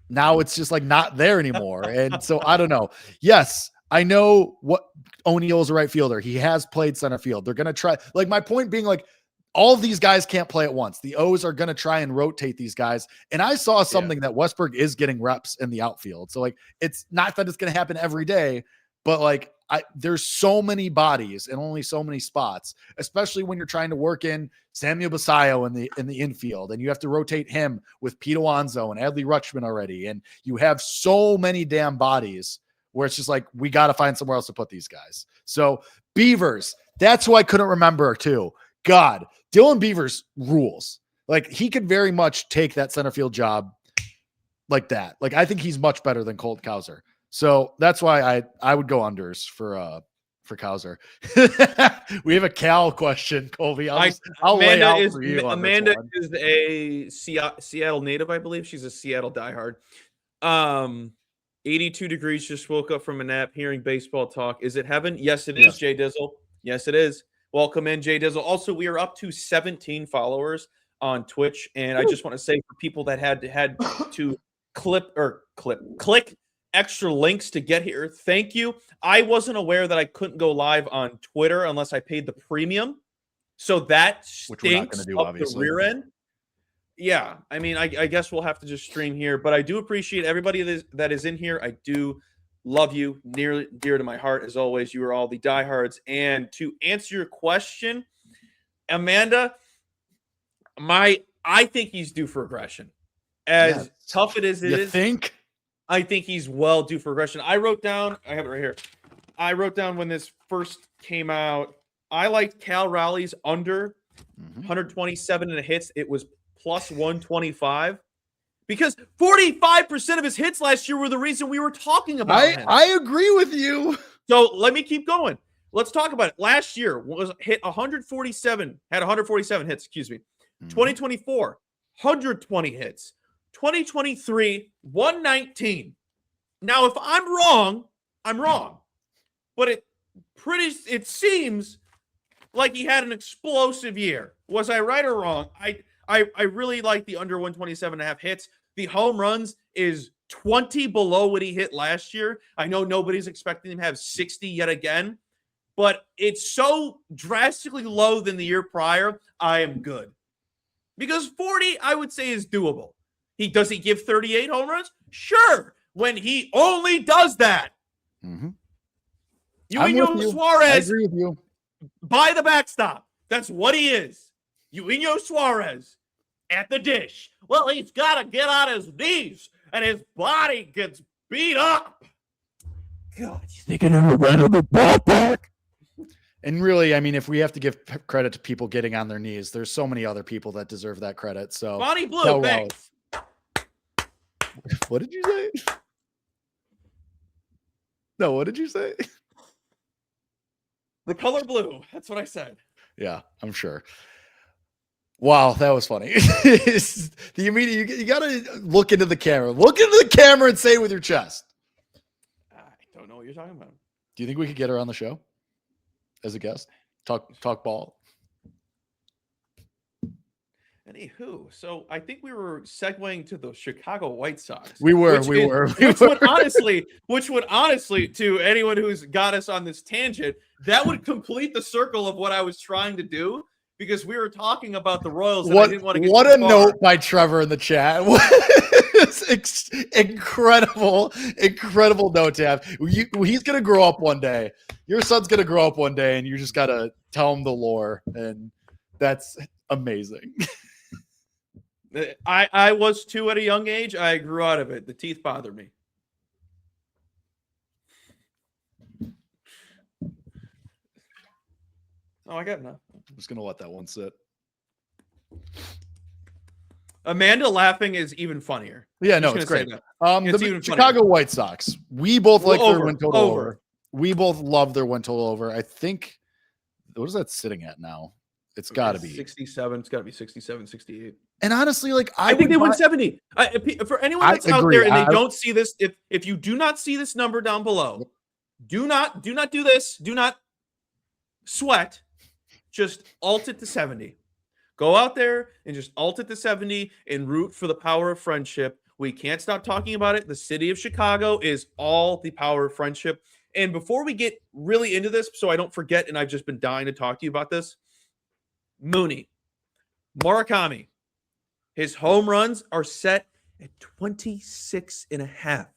now it's just like not there anymore. And so I don't know. Yes, I know what O'Neal is a right fielder. He has played center field. They're going to try, like my point being like all of these guys can't play at once. The O's are going to try and rotate these guys. And I saw something that Westberg is getting reps in the outfield. So like, it's not that it's going to happen every day, but like there's so many bodies and only so many spots, especially when you're trying to work in Samuel Basayo in the infield and you have to rotate him with Pete Alonso and Adley Rutschman already. And you have so many damn bodies where it's just like, we got to find somewhere else to put these guys. So Beavers, that's who I couldn't remember too. God, Dylan Beavers rules. Like he could very much take that center field job like that. Like I think he's much better than Colt Kauser. So that's why I would go unders for Kauser. We have a Cal question, Colby. I'll lay out for you. Amanda is a Seattle native, I believe. She's a Seattle diehard. 82 degrees, just woke up from a nap, hearing baseball talk. Is it heaven? Yes, it is, Jay Dizzle. Yes, it is. Welcome in, Jay Dizzle. Also, we are up to 17 followers on Twitch, and I just want to say for people that had to click extra links to get here, thank you. I wasn't aware that I couldn't go live on Twitter unless I paid the premium, so that stinks up the rear end. Yeah, I mean, I guess we'll have to just stream here, but I do appreciate everybody that is in here. I do love you, near dear to my heart as always. You are all the diehards. And to answer your question, Amanda, I think he's due for regression. As tough it is, I think he's well due for regression. I wrote down, I have it right here. I wrote down when this first came out, I liked Cal Raleigh's under 127 in the hits. It was plus 125 because 45% of his hits last year were the reason we were talking about him. I agree with you. So let me keep going. Let's talk about it. Last year was hit 147, had 147 hits, excuse me. 2024, 120 hits. 2023, 119. Now, if I'm wrong, I'm wrong. But it seems like he had an explosive year. Was I right or wrong? I really like the under 127.5 hits. The home runs is 20 below what he hit last year. I know nobody's expecting him to have 60 yet again, but it's so drastically low than the year prior. I am good. Because 40, I would say, is doable. Does he give 38 home runs? Sure. When he only does that. Eugenio Suarez, I agree with you. By the backstop. That's what he is. Eugenio Suarez at the dish. Well, he's got to get on his knees, and his body gets beat up. God, you think I never ran on the ball back? And really, I mean, if we have to give credit to people getting on their knees, there's so many other people that deserve that credit. So, Bonnie Blue, thanks. What did you say? No, what did you say? The color blue. That's what I said. Yeah, I'm sure. Wow, that was funny. The immediate, you got to look into the camera. Look into the camera and say it with your chest. I don't know what you're talking about. Do you think we could get her on the show as a guest? Talk ball. Anywho, so I think we were segueing to the Chicago White Sox. We were. Which would honestly, to anyone who's got us on this tangent, that would complete the circle of what I was trying to do, because we were talking about the Royals. And I didn't want to get what a note by Trevor in the chat. It's incredible note to have. He's going to grow up one day. Your son's going to grow up one day, and you just got to tell him the lore, and that's amazing. I was too at a young age. I grew out of it. The teeth bother me. Oh, I got enough. I'm just going to let that one sit. Amanda laughing is even funnier. Yeah, no, it's great. The Chicago White Sox. We both like their win total over. We both love their win total over. I think, what is that sitting at now? It's got to be 67. It's got to be 67, 68. And honestly, like I think they win 70. For anyone that's out there and they don't see this, if you do not see this number down below, do not do this. Do not sweat. Just alt it to 70. Go out there and just alt it to 70 and root for the power of friendship. We can't stop talking about it. The city of Chicago is all the power of friendship. And before we get really into this, so I don't forget, and I've just been dying to talk to you about this, Mooney, Murakami, his home runs are set at 26 and a half.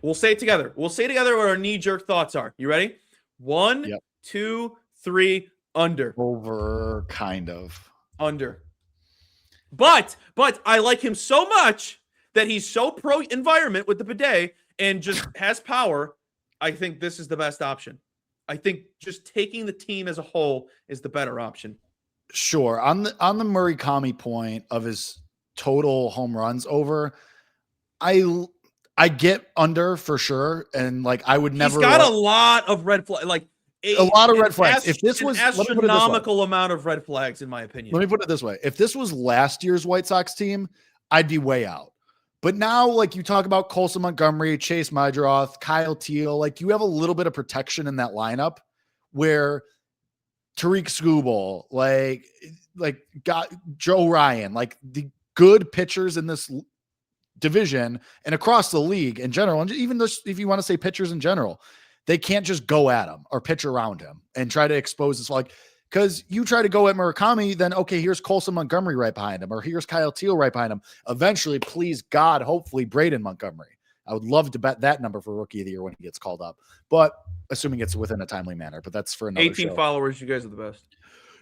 We'll say it together. We'll say together what our knee-jerk thoughts are. You ready? 1, 2, 3, under. Over, kind of. Under. But I like him so much that he's so pro-environment with the bidet and just has power. I think this is the best option. I think just taking the team as a whole is the better option. Sure. On the Murakami point of his total home runs over, I get under for sure. And like, I would never. He's got a lot of red flags. Like a lot of red flags. If this was an astronomical amount of red flags, in my opinion. Let me put it this way. If this was last year's White Sox team, I'd be way out. But now, like you talk about Colson Montgomery, Chase Mydroth, Kyle Teal, like you have a little bit of protection in that lineup where Tariq Skubal, like got Joe Ryan, like the good pitchers in this division and across the league in general, and even if you want to say pitchers in general, they can't just go at him or pitch around him and try to expose this. Like, because you try to go at Murakami, then okay, here's Colson Montgomery right behind him, or here's Kyle Teal right behind him. Eventually, please God, hopefully Braden Montgomery. I would love to bet that number for Rookie of the Year when he gets called up, but assuming it's within a timely manner. But that's for another 18 show. Followers. You guys are the best.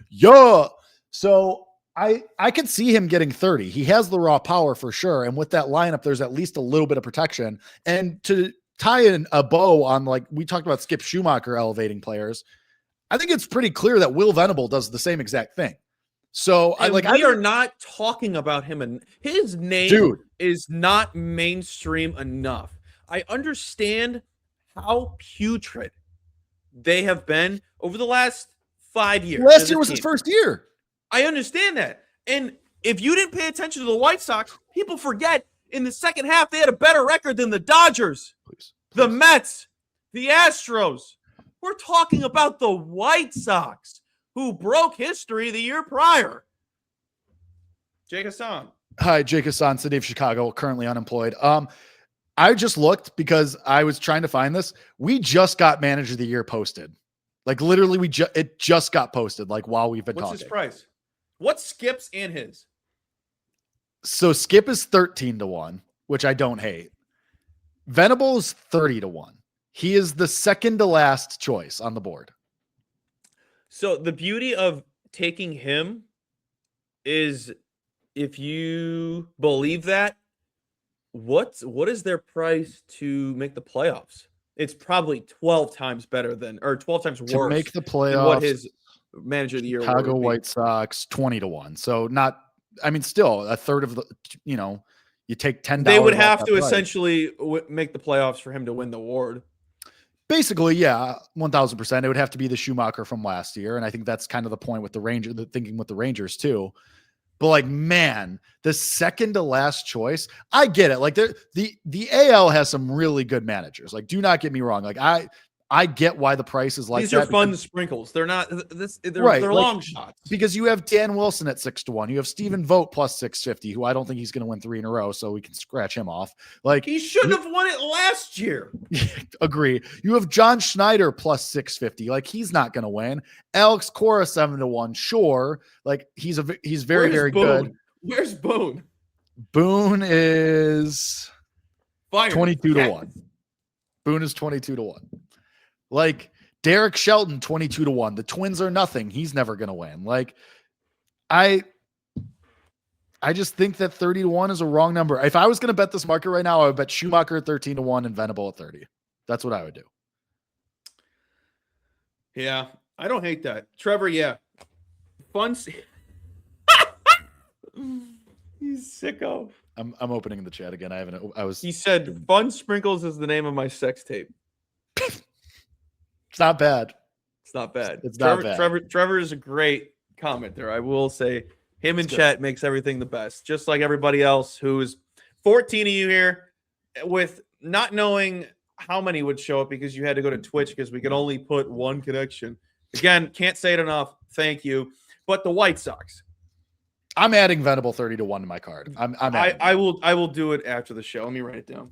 Yeah. So I could see him getting 30. He has the raw power for sure. And with that lineup, there's at least a little bit of protection. And to tie in a bow on, like we talked about Skip Schumacher elevating players, I think it's pretty clear that Will Venable does the same exact thing. So we are not talking about him, and his name is not mainstream enough. I understand how putrid they have been over the last 5 years. Last year was his first year. I understand that. And if you didn't pay attention to the White Sox, people forget in the second half they had a better record than the Dodgers, the Mets, the Astros. We're talking about the White Sox, who broke history the year prior. Jake Hasan. Hi, Jake Hasan, City of Chicago, currently unemployed. I just looked because I was trying to find this. We just got Manager of the Year posted. Like literally, it just got posted. Like while we've been talking. What's his price? What's Skip's and his? So Skip is 13-1, which I don't hate. Venable is 30-1. He is the second to last choice on the board. So the beauty of taking him is, if you believe that, what is their price to make the playoffs? It's probably 12 times better than, or 12 times worse to make the playoffs. Than what his Manager of the Year Chicago White Sox 20-1. So not, I mean, still a third of the, you take $10. They would have to essentially make the playoffs for him to win the award. Basically, yeah, 1000%. It would have to be the Schumacher from last year, and I think that's kind of the point with the Rangers, the thinking with the Rangers too. But like, man, the second to last choice, I get it. Like the AL has some really good managers. Like, do not get me wrong. Like I get why the price is like these that. These are fun sprinkles. They're not they're right, they're like, long shots. Because you have Dan Wilson at 6-1. You have Stephen Vogt plus 650, who I don't think he's going to win 3 in a row, so we can scratch him off. Like he shouldn't have won it last year. Agree. You have John Schneider plus 650. Like he's not going to win. Alex Cora 7-1. Sure. Like he's very, very good. Where's Boone? Boone is 22-1. Boone is 22-1. Like Derek Shelton, 22-1. The Twins are nothing. He's never going to win. Like I just think that 30-1 is a wrong number. If I was going to bet this market right now, I would bet Schumacher at 13-1 and Venable at 30. That's what I would do. Yeah, I don't hate that. Trevor, yeah. Fun. He's sicko. I'm opening the chat again. He said Fun Sprinkles is the name of my sex tape. It's not bad. It's not bad. It's not bad. Trevor is a great commenter. I will say him in chat makes everything the best. Just like everybody else who's 14 of you here with not knowing how many would show up because you had to go to Twitch because we could only put one connection. Again, can't say it enough. Thank you. But the White Sox. I'm adding Venable 30-1 to my card. I will do it after the show. Let me write it down.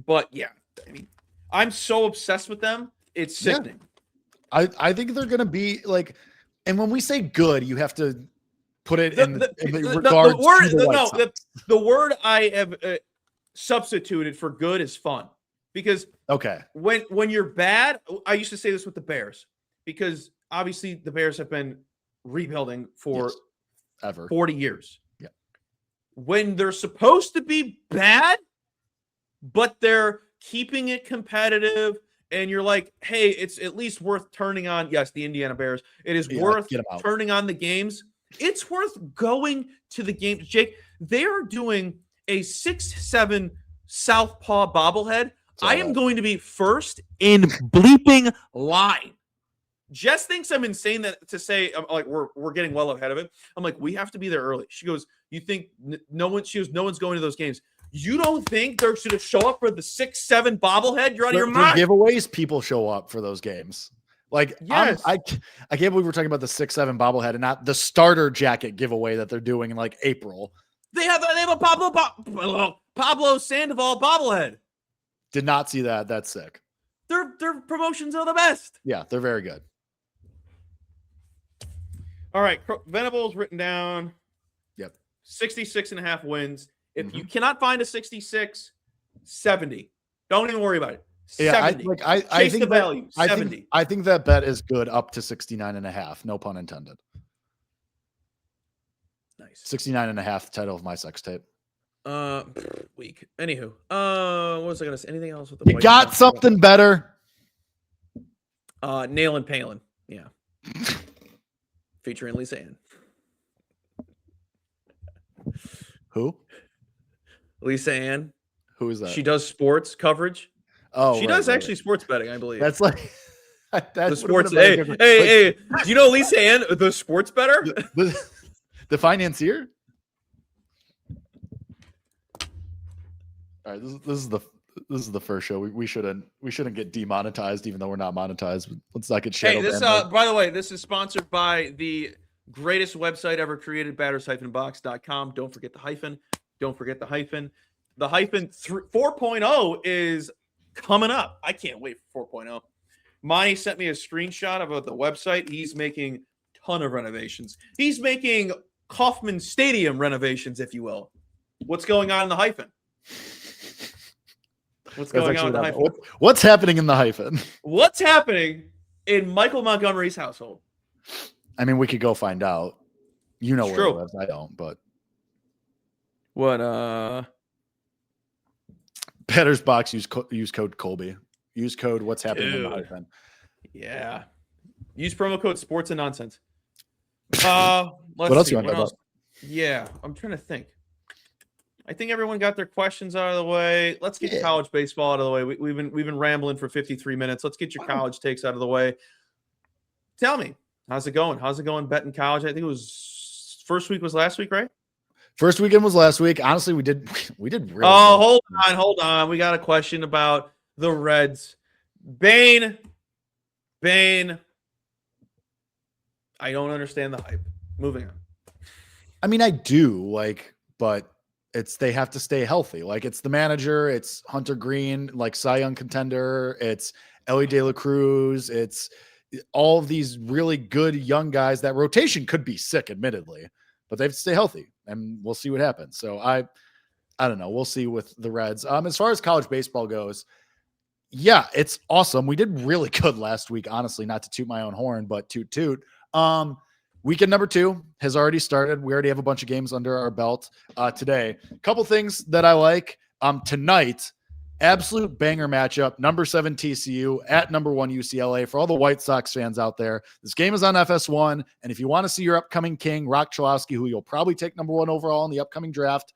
But yeah, I mean, I'm so obsessed with them. It's sickening. Yeah. I think they're gonna be like, and when we say good, you have to put it in regards to the White Sox. The word I have substituted for good is fun. Because when you're bad, I used to say this with the Bears, because obviously the Bears have been rebuilding for ever 40 years. Yeah. When they're supposed to be bad, but they're keeping it competitive, and you're like, hey, it's at least worth turning on. Yes, the Indiana Bears. It is worth turning on the games. It's worth going to the games. Jake, they are doing a 6'7" southpaw bobblehead. I am going to be first in bleeping line. Jess thinks I'm insane to say, I'm like, we're getting well ahead of it. I'm like, we have to be there early. She goes, you think no one's going to those games? You don't think they're going to show up for the 6'7" bobblehead? You're out of your mind. For giveaways, people show up for those games. Like, yes. I can't believe we're talking about the 6'7" bobblehead and not the starter jacket giveaway that they're doing in like April. They have a Pablo Sandoval bobblehead. Did not see that. That's sick. Their promotions are the best. Yeah, they're very good. All right, Venable's written down. Yep. 66.5 wins. If you cannot find a 66, 70. Don't even worry about it. 70. I Chase think the value. 70. I think that bet is good up to 69.5. No pun intended. Nice. 69.5, title of my sex tape. Weak. Anywho, what was I gonna say? Anything else with the? You got something better? Nail and Palin. Yeah. Featuring Lisa Ann. Who? Lisa Ann. Who is that? She does sports coverage. Oh, she does actually sports betting, I believe. That's like that's the sports. Hey! Do you know Lisa Ann, the sports bettor? The financier. All right, this is the first show. We shouldn't get demonetized, even though we're not monetized. Let's not get shadowed. Hey, this by the way, this is sponsored by the greatest website ever created, batters-box.com. Don't forget the hyphen. Don't forget the hyphen. The hyphen 4.0 is coming up. I can't wait for 4.0. Monty sent me a screenshot of the website. He's making a ton of renovations. He's making Kauffman Stadium renovations, if you will. What's going on in the hyphen? What's going on in the hyphen? What's happening in the hyphen? What's happening in Michael Montgomery's household? I mean, we could go find out. You know where he lives. I don't, but what? Batters Box use code Colby. Use code what's happening in the hyphen. Yeah. Use promo code Sports and Nonsense. Let's what else see. You want to talk about? Yeah, I'm trying to think. I think everyone got their questions out of the way. Let's get college baseball out of the way. We've been rambling for 53 minutes. Let's get your college takes out of the way. Tell me, how's it going? How's it going betting college? I think it was first week was last week, right? First weekend was last week. Honestly, we did really good. Hold on. We got a question about the Reds. Bane. I don't understand the hype. Moving on. I mean, I do but they have to stay healthy. Like, it's the manager, it's Hunter Green, like Cy Young contender, it's Ellie De La Cruz, it's all of these really good young guys. That rotation could be sick, admittedly, but they have to stay healthy, and we'll see what happens. So I don't know. We'll see with the Reds. As far as college baseball goes, yeah, it's awesome. We did really good last week, honestly, not to toot my own horn, but toot. Weekend number 2 has already started. We already have a bunch of games under our belt today. A couple things that I like. Tonight, absolute banger matchup. Number 7 TCU at number 1 UCLA. For all the White Sox fans out there, this game is on FS1. And if you want to see your upcoming king, Rock Chalowski, who you'll probably take number 1 overall in the upcoming draft,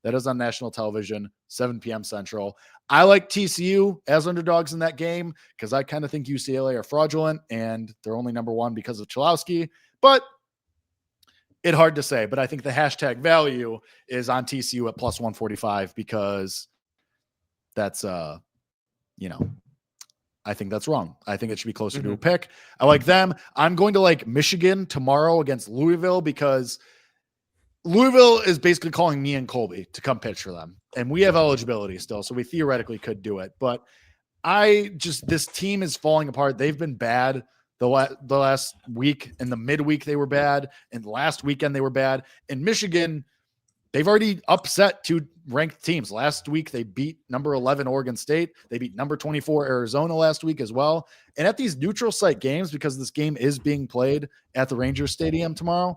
That is on national television, 7 p.m. Central. I like TCU as underdogs in that game because I kind of think UCLA are fraudulent and they're only number 1 because of Chalowski. But it's hard to say. But I think the hashtag value is on TCU at plus 145 because that's, I think that's wrong. I think it should be closer to a pick. I like them. I'm going to like Michigan tomorrow against Louisville because Louisville is basically calling me and Colby to come pitch for them. And we have eligibility still, so we theoretically could do it. But this team is falling apart. They've been bad the last week. In the midweek, they were bad. And last weekend, they were bad. In Michigan, they've already upset 2 ranked teams. Last week, they beat number 11 Oregon State. They beat number 24 Arizona last week as well. And at these neutral site games, because this game is being played at the Rangers Stadium tomorrow,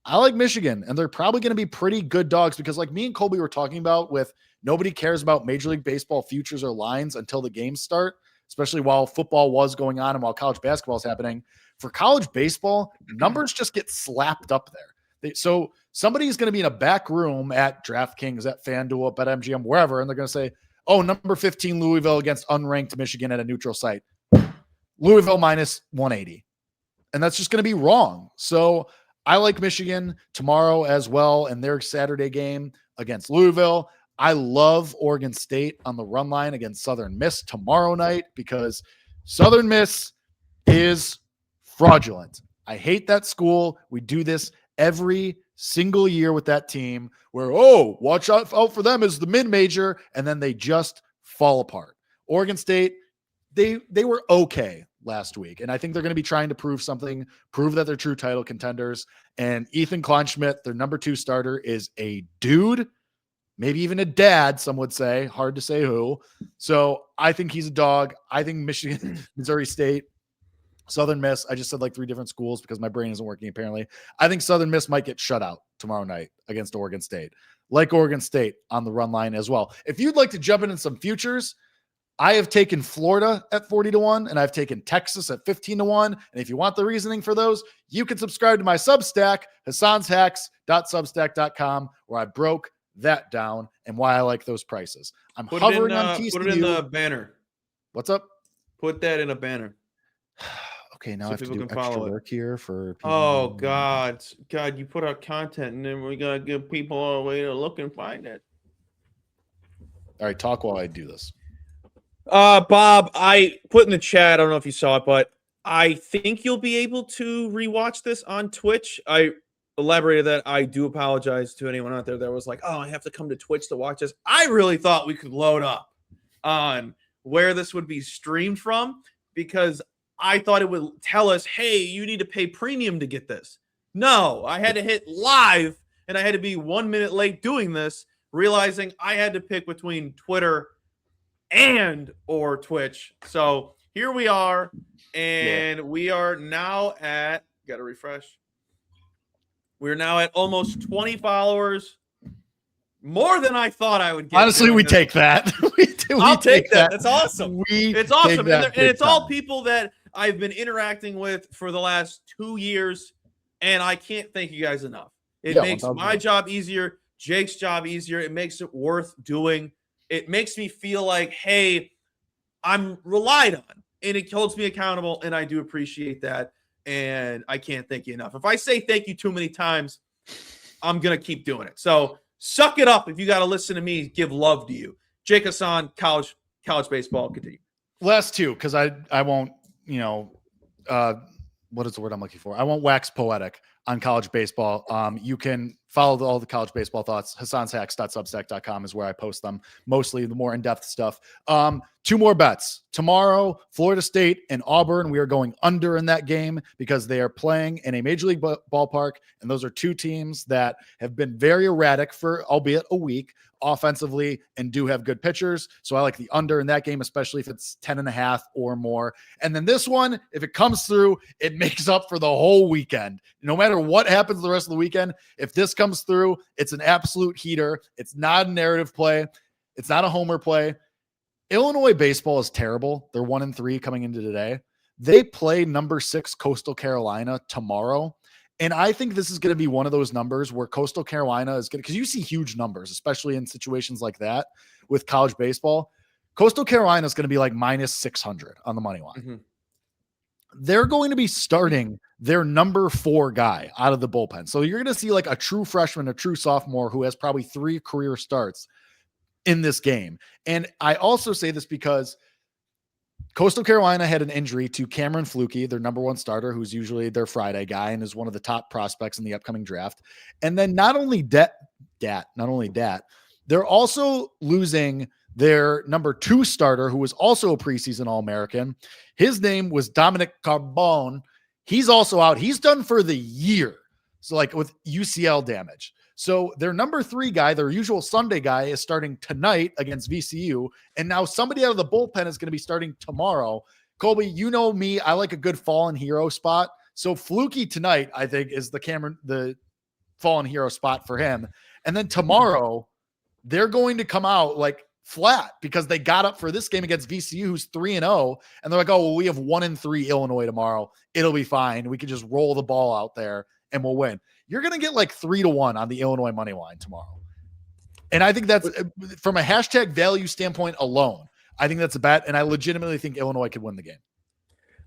I like Michigan, and they're probably going to be pretty good dogs because like me and Colby were talking about with nobody cares about Major League Baseball futures or lines until the games start, especially while football was going on and while college basketball is happening. For college baseball, numbers just get slapped up there. So somebody's going to be in a back room at DraftKings, at FanDuel, at BetMGM, wherever, and they're going to say, oh, number 15 Louisville against unranked Michigan at a neutral site. Louisville minus 180. And that's just going to be wrong. So I like Michigan tomorrow as well in their Saturday game against Louisville. I love Oregon State on the run line against Southern Miss tomorrow night because Southern Miss is fraudulent. I hate that school. We do this every single year with that team where, watch out for them as the mid-major, and then they just fall apart. Oregon State, they were okay last week, and I think they're going to be trying to prove that they're true title contenders. And Ethan Kleinschmidt, their number 2 starter, is a dude, maybe even a dad, some would say. Hard to say who. So I think he's a dog. I think Michigan, Missouri State, Southern Miss. I just said like 3 different schools because my brain isn't working apparently. I think Southern Miss might get shut out tomorrow night against Oregon State. Like Oregon State on the run line as well. If you'd like to jump in some futures, I have taken Florida at 40-1, and I've taken Texas at 15-1. And if you want the reasoning for those, you can subscribe to my Substack, hasanshacks.substack.com, where I broke that down and why I like those prices. I'm hovering on TCU. Put it in the banner. What's up? Put that in a banner. Okay, now I have to do extra work here for people. Oh, God, you put out content, and then we got to give people a way to look and find it. All right, talk while I do this. Bob, I put in the chat, I don't know if you saw it, but I think you'll be able to rewatch this on Twitch. I elaborated that. I do apologize to anyone out there that was like, oh, I have to come to Twitch to watch this. I really thought we could load up on where this would be streamed from because I thought it would tell us, hey, you need to pay premium to get this. No, I had to hit live, and I had to be 1 minute late doing this, realizing I had to pick between Twitter or Twitch. So here we are, and we are now at, gotta refresh. We're now at almost 20 followers, more than I thought I would get. Honestly, we take that. I'll take that. That's awesome. It's awesome. And it's all time. people that I've been interacting with for the last 2 years, and I can't thank you guys enough. It makes my job easier, Jake's job easier. It makes it worth doing. It makes me feel like, hey, I'm relied on, and it holds me accountable, and I do appreciate that, and I can't thank you enough. If I say thank you too many times, I'm going to keep doing it. So suck it up if you got to listen to me give love to you. Jake Hasan, college baseball, continue. Last 2, because I won't, what is the word I'm looking for? I won't wax poetic on college baseball. You can follow all the college baseball thoughts. hasanshacks.substack.com is where I post them, mostly the more in-depth stuff. 2 more bets. Tomorrow, Florida State and Auburn. We are going under in that game because they are playing in a Major League ballpark, and those are 2 teams that have been very erratic for, albeit a week, offensively, and do have good pitchers. So I like the under in that game, especially if it's 10.5 or more. And then this one, if it comes through, it makes up for the whole weekend. No matter what happens the rest of the weekend, if this comes through, it's an absolute heater. It's not a narrative play. It's not a homer play. Illinois baseball is terrible. They're 1-3 coming into today. They play number 6 Coastal Carolina tomorrow. And I think this is going to be one of those numbers where Coastal Carolina is going to, because you see huge numbers, especially in situations like that with college baseball. Coastal Carolina is going to be like minus 600 on the money line. Mm-hmm. They're going to be starting their number 4 guy out of the bullpen. So you're going to see like a true freshman, a true sophomore who has probably 3 career starts in this game. And I also say this because Coastal Carolina had an injury to Cameron Flukie, their number 1 starter, who's usually their Friday guy and is one of the top prospects in the upcoming draft. And then not only that, they're also losing their number 2 starter, who was also a preseason All-American. His name was Dominic Carbone. He's also out. He's done for the year. So like with UCL damage. So their number 3 guy, their usual Sunday guy, is starting tonight against VCU. And now somebody out of the bullpen is going to be starting tomorrow. Colby, you know me. I like a good fallen hero spot. So Flukie tonight, I think, is the fallen hero spot for him. And then tomorrow, they're going to come out like flat because they got up for this game against VCU, who's 3-0. And they're like, oh, well, we have 1-3 Illinois tomorrow. It'll be fine. We can just roll the ball out there and we'll win. You're going to get like 3-1 on the Illinois money line tomorrow. And I think that's from a hashtag value standpoint alone. I think that's a bet. And I legitimately think Illinois could win the game.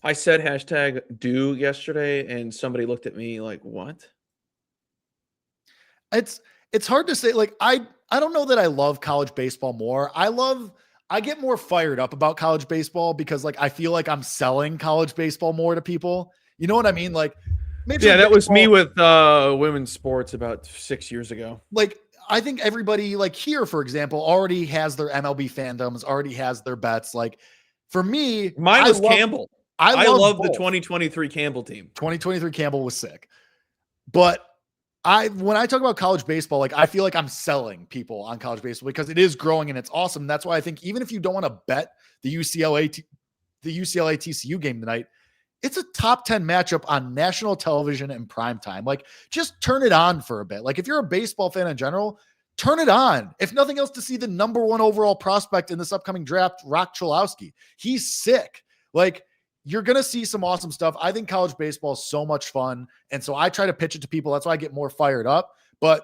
I said hashtag do yesterday and somebody looked at me like, what? It's hard to say. Like, I don't know that I love college baseball more. I get more fired up about college baseball because like, I feel like I'm selling college baseball more to people. You know what I mean? Like, that was me with women's sports about 6 years ago. Like, I think everybody like here, for example, already has their MLB fandoms, already has their bets. Like for me, mine was Campbell. I love the both. 2023 Campbell team. 2023 Campbell was sick. But when I talk about college baseball, like I feel like I'm selling people on college baseball because it is growing and it's awesome. That's why I think even if you don't want to bet the UCLA TCU game tonight, it's a top 10 matchup on national television in prime time. Like just turn it on for a bit. Like if you're a baseball fan in general, turn it on. If nothing else to see the number 1 overall prospect in this upcoming draft, Rock Cholowski. He's sick. Like you're going to see some awesome stuff. I think college baseball is so much fun. And so I try to pitch it to people. That's why I get more fired up, but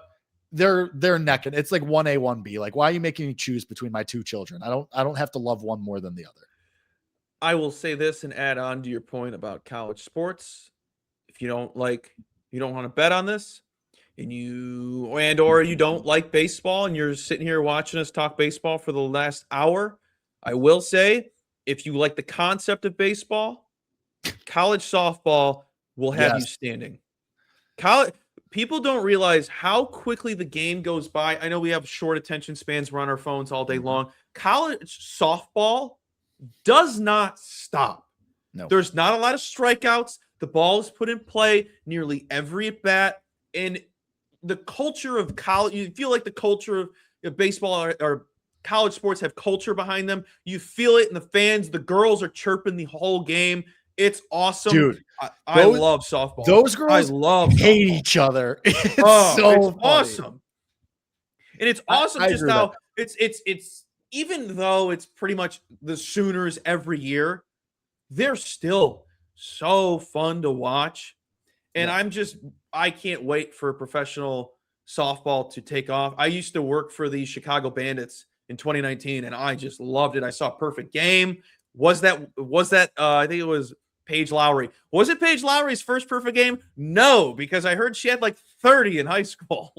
they're necking. It's like 1A, 1B. Like, why are you making me choose between my 2 children? I don't have to love one more than the other. I will say this and add on to your point about college sports. If you don't want to bet on this or you don't like baseball and you're sitting here watching us talk baseball for the last hour, I will say, if you like the concept of baseball, college softball will have you standing. People don't realize how quickly the game goes by. I know we have short attention spans. We're on our phones all day long. College softball does not stop. No. There's not a lot of strikeouts. The ball is put in play nearly every at bat. And the culture of college, you feel like the culture of baseball or college sports have culture behind them. You feel it in the fans. The girls are chirping the whole game. It's awesome. Dude, I love softball. Those girls hate each other. It's awesome. And it's awesome just how it's even though it's pretty much the Sooners every year, they're still so fun to watch. And I can't wait for professional softball to take off. I used to work for the Chicago Bandits in 2019, and I just loved it. I saw a perfect game. Was that I think it was Paige Lowry. Was it Paige Lowry's first perfect game? No, because I heard she had like 30 in high school.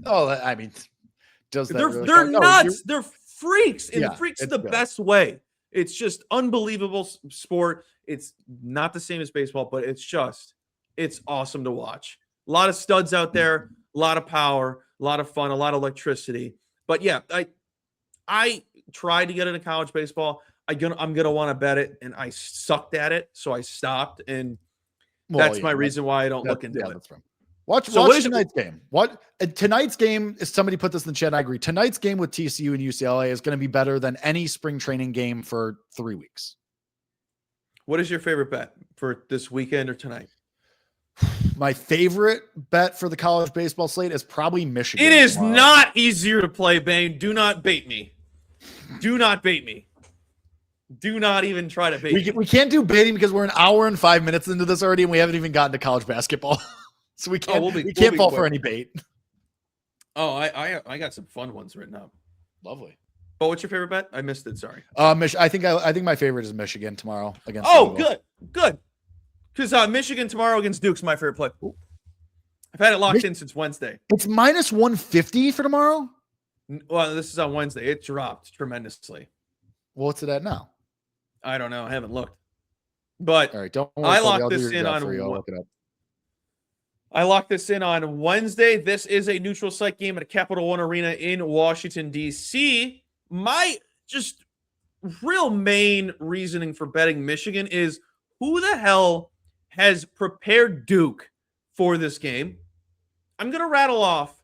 Oh, I mean, they're nuts. They're freaks, and freaks the best way. It's just unbelievable sport. It's not the same as baseball, but it's awesome to watch. A lot of studs out there, a lot of power, a lot of fun, a lot of electricity. But yeah, I tried to get into college baseball. I'm gonna want to bet it, and I sucked at it, so I stopped. And that's my reason why I don't look into it. That's right. Watch tonight's game. Tonight's game is, somebody put this in the chat. I agree. Tonight's game with TCU and UCLA is going to be better than any spring training game for 3 weeks. What is your favorite bet for this weekend or tonight? My favorite bet for the college baseball slate is probably Michigan. It is not easier to play, Bane. Do not bait me. Do not bait me. Do not even try to bait me. We can't do baiting because we're an hour and 5 minutes into this already, and we haven't even gotten to college basketball. So we can't we'll we be can't fall quick. for any bait. Oh, I got some fun ones written up. Lovely. But what's your favorite bet? I missed it. Sorry. I think my favorite is Michigan tomorrow against. Oh, good. Because Michigan tomorrow against Duke's my favorite play. I've had it locked in since Wednesday. It's minus 150 for tomorrow. Well, this is on Wednesday. It dropped tremendously. Well, what's it at now? I don't know. I haven't looked. But all right, don't worry. I Colby, locked I'll this do your in job on. for you. I'll look it up. I locked this in on Wednesday. This is a neutral site game at a Capital One Arena in Washington, D.C. My just real main reasoning for betting Michigan is who the hell has prepared Duke for this game? I'm going to rattle off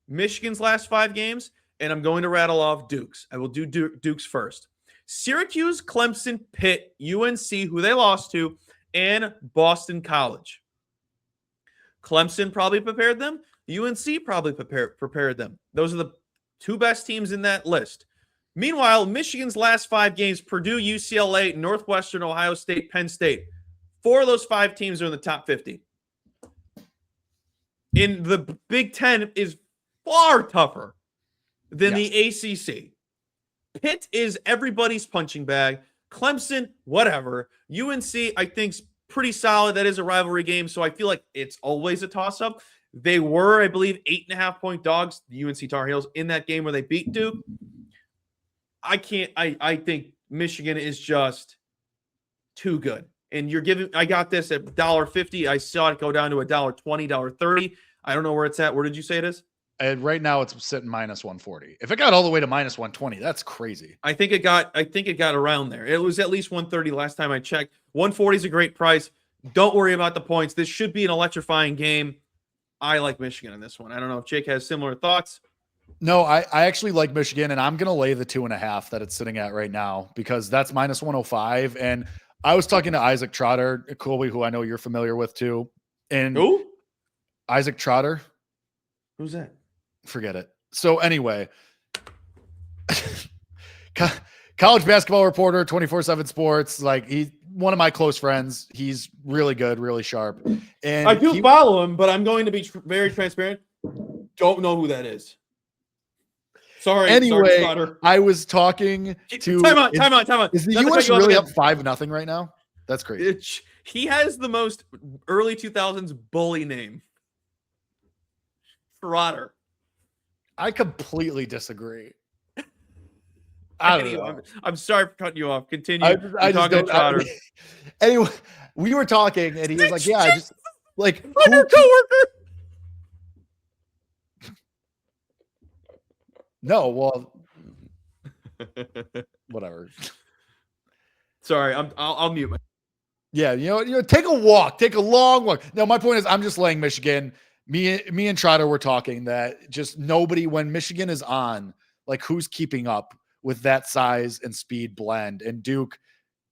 Michigan's last 5 games, and I'm going to rattle off Duke's. I will do Duke's first. Syracuse, Clemson, Pitt, UNC, who they lost to, and Boston College. Clemson probably prepared them. UNC probably prepared them. Those are the 2 best teams in that list. Meanwhile, Michigan's last 5 games, Purdue, UCLA, Northwestern, Ohio State, Penn State. 4 of those 5 teams are in the top 50. In the Big Ten is far tougher than the ACC. Pitt is everybody's punching bag. Clemson, whatever. UNC, I think, is pretty solid. That is a rivalry game, so I feel like it's always a toss-up. They were, I believe, 8.5-point dogs, the UNC Tar Heels, in that game where they beat Duke. I think Michigan is just too good. And I got this at $1.50. I saw it go down to $1.20, $1.30. I don't know where it's at. Where did you say it is? And right now it's sitting minus 140. If it got all the way to minus 120, that's crazy. I think it got around there. It was at least 130 last time I checked. 140 is a great price. Don't worry about the points. This should be an electrifying game. I like Michigan in this one. I don't know if Jake has similar thoughts. No, I actually like Michigan, and I'm going to lay the 2.5 that it's sitting at right now because that's minus 105. And I was talking to Isaac Trotter, Colby, who I know you're familiar with too. And who? Isaac Trotter. Who's that? Forget it. So anyway, college basketball reporter, 24/7 Sports. Like he's one of my close friends. He's really good, really sharp. And I do follow him, but I'm going to be very transparent. Don't know who that is. Sorry. Anyway, Trotter. I was talking to. Time out. Is the U.S. really up 5-0 right now? That's crazy. He has the most early 2000s bully name. Trotter. I completely disagree. I don't know. I'm sorry for cutting you off. Continue. I just don't. Trotter. Anyway, we were talking, and he was like, "Yeah, I just like I'm your coworker." No, well, whatever. Sorry, I'll mute my. Yeah, you know, take a walk, take a long walk. No, my point is, I'm just laying Michigan. Me and Trotter were talking that just nobody, when Michigan is on, like who's keeping up with that size and speed blend, and Duke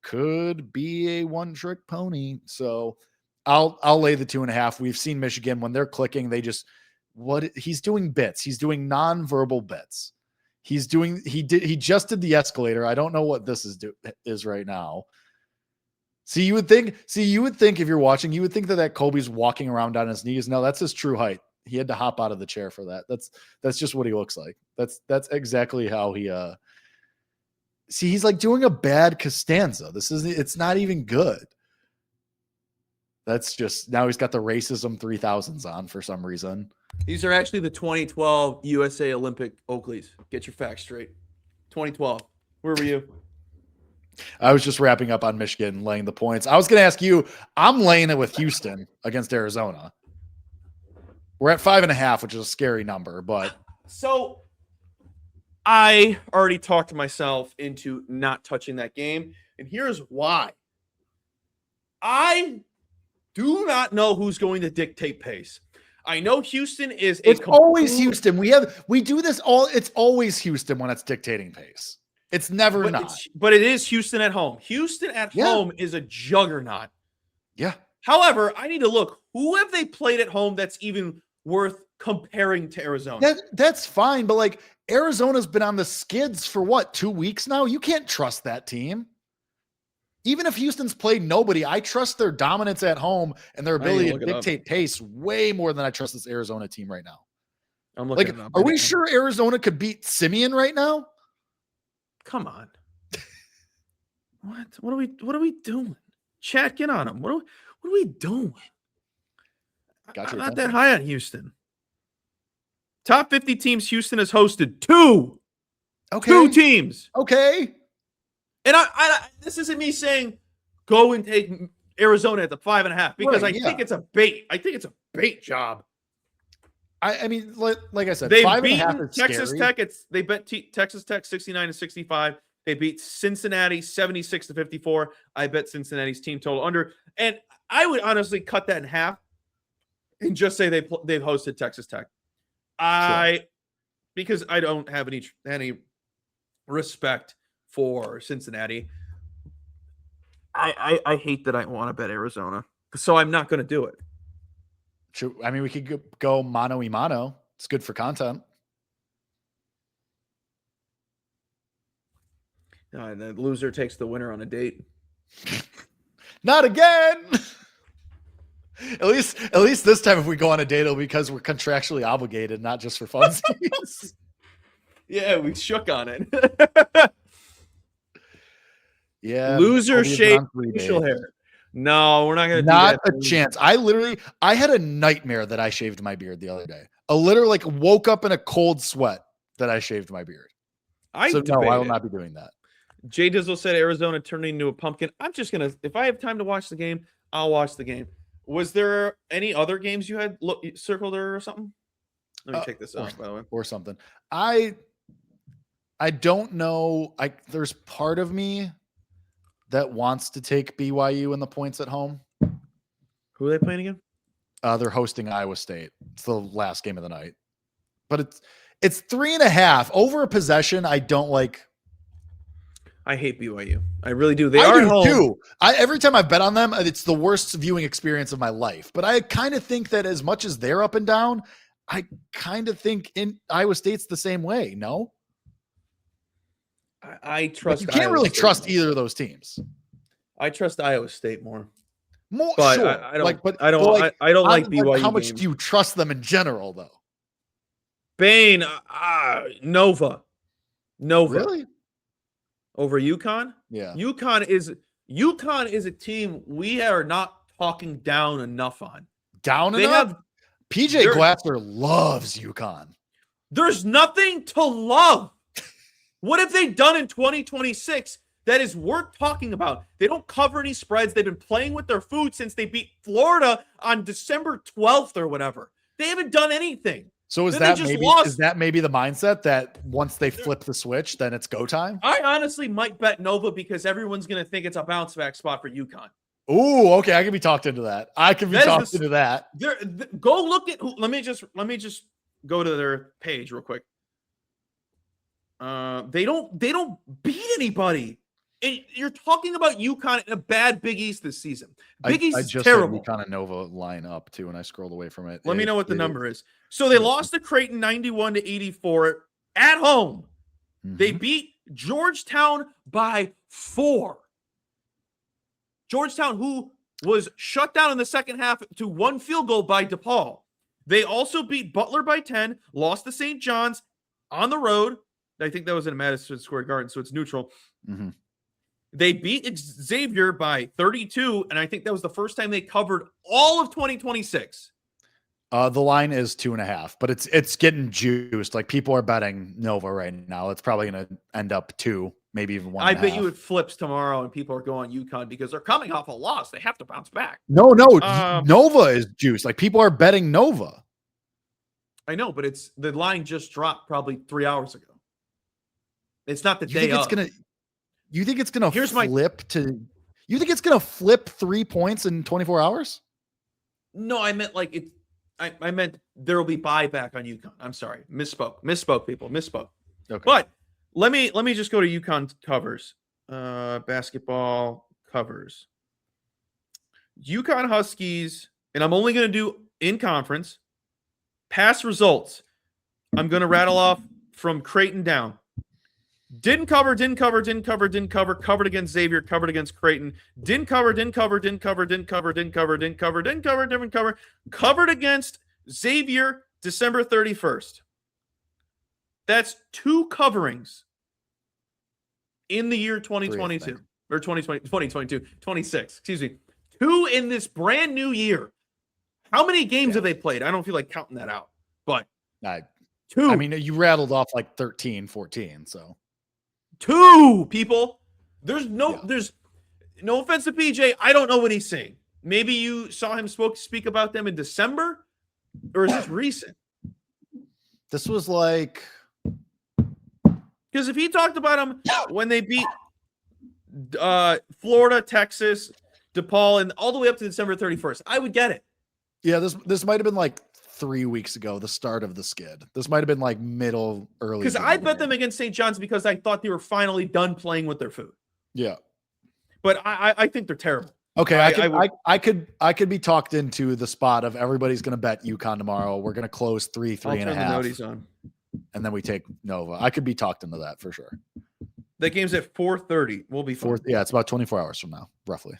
could be a one-trick pony. So I'll lay the 2.5. We've seen Michigan when they're clicking, they just he's doing bits. He's doing nonverbal bits. He just did the escalator. I don't know what this is right now. See, you would think if you're watching, you would think that Colby's walking around on his knees. No, that's his true height. He had to hop out of the chair for that. That's just what he looks like. That's exactly how he see, he's like doing a bad Costanza. It's not even good. That's just, now he's got the racism 3000s on for some reason. These are actually the 2012 USA Olympic Oakleys. Get your facts straight. 2012. Where were you? I was just wrapping up on Michigan, laying the points. I was going to ask you, I'm laying it with Houston against Arizona. We're at 5.5, which is a scary number, but. So I already talked myself into not touching that game. And here's why. I do not know who's going to dictate pace. I know Houston is it's always Houston. We do this all. It's always Houston when it's dictating pace. It's never not. But it is Houston at home. Houston at home is a juggernaut. Yeah. However, I need to look. Who have they played at home that's even worth comparing to Arizona? That's fine, but like Arizona's been on the skids for what, 2 weeks now? You can't trust that team. Even if Houston's played nobody, I trust their dominance at home and their ability to dictate pace way more than I trust this Arizona team right now. I'm looking it up. Are we sure Arizona could beat Simeon right now? Come on. What are we doing? Chat, get on them. What are we doing? I'm not that high on Houston. Top 50 teams Houston has hosted. Two teams. Okay. And I this isn't me saying go and take Arizona at the 5.5 because I think it's a bait. I think it's a bait job. I mean, like I said, they 5.5 beat is Texas scary. Tech. They bet Texas Tech 69-65. They beat Cincinnati 76-54. I bet Cincinnati's team total under. And I would honestly cut that in half and just say they've hosted Texas Tech. Because I don't have any respect for Cincinnati. I hate that I want to bet Arizona, so I'm not going to do it. I mean, we could go mano-y-mano. It's good for content. The loser takes the winner on a date. Not again. At least this time, if we go on a date, it'll be because we're contractually obligated, not just for funsies. Yeah, we shook on it. Yeah. Loser shaved facial hair. No, we're not going to do that. Not a chance. I had a nightmare that I shaved my beard the other day. I literally woke up in a cold sweat that I shaved my beard. I will not be doing that. Jay Dizzle said Arizona turning into a pumpkin. I'm just going to, if I have time to watch the game, I'll watch the game. Was there any other games you had circled or something? Let me check this out, by the way. Or something. I don't know. There's part of me that wants to take BYU and the points at home. Who are they playing again? They're hosting Iowa State. It's the last game of the night. But it's 3.5 over a possession. I don't like. I hate BYU. I really do. I do too. Every time I bet on them, it's the worst viewing experience of my life. But I kind of think that as much as they're up and down, I kind of think in Iowa State's the same way. No, I trust. You can't really trust either of those teams. I trust Iowa State more. But sure. I don't like BYU. How much do you trust them in general, though? Bain, Nova. Really? Over UConn? Yeah. UConn is a team we are not talking down enough on. PJ Glasser loves UConn. There's nothing to love. What have they done in 2026 that is worth talking about? They don't cover any spreads. They've been playing with their food since they beat Florida on December 12th or whatever. They haven't done anything. So is that maybe the mindset that once they flip the switch, then it's go time? I honestly might bet Nova because everyone's going to think it's a bounce back spot for UConn. Ooh, okay. I can be talked into that. Go look at let me just go to their page real quick. They don't beat anybody. And you're talking about UConn in a bad Big East this season. Big East is terrible. I just UConn and Nova line up too, and I scrolled away from it. Let me know what the number is. So they lost to Creighton 91-84 at home. Mm-hmm. They beat Georgetown by 4. Georgetown, who was shut down in the second half to 1 field goal by DePaul. They also beat Butler by 10, lost to St. John's on the road. I think that was in Madison Square Garden, so it's neutral. Mm-hmm. They beat Xavier by 32, and I think that was the first time they covered all of 2026. The line is 2.5, but it's getting juiced. Like people are betting Nova right now. It's probably going to end up 2, maybe even 1.5. I bet you it flips tomorrow, and people are going UConn because they're coming off a loss. They have to bounce back. No, Nova is juiced. Like people are betting Nova. I know, but the line just dropped probably 3 hours ago. It's not the day of. You think it's gonna You think it's gonna flip 3 points in 24 hours? No, I meant like it. I meant there will be buyback on UConn. I'm sorry, misspoke, people, misspoke. Okay. But let me just go to UConn covers, basketball covers. UConn Huskies, and I'm only gonna do in conference. Past results. I'm gonna rattle off from Creighton down. Didn't cover, covered against Xavier, covered against Creighton, covered against Xavier December 31st. That's 2 coverings in the year 2022 or 2022, 26, excuse me. 2 in this brand new year. How many games have they played? I don't feel like counting that out, but 2. I mean, you rattled off like 13, 14, so 2 people. There's no offense to PJ. I don't know what he's saying. Maybe you saw him speak about them in December, or is this recent? This was like, because if he talked about them when they beat Florida, Texas, DePaul, and all the way up to December 31st, I would get it. Yeah, this might have been like 3 weeks ago, the start of the skid. This might have been like early. Because I bet them against St. John's because I thought they were finally done playing with their food. Yeah. But I think they're terrible. Okay, I could be talked into the spot of everybody's going to bet UConn tomorrow. We're going to close 3.5. The noties on. And then we take Nova. I could be talked into that for sure. That game's at 4:30. We'll be fine. Yeah, it's about 24 hours from now, roughly.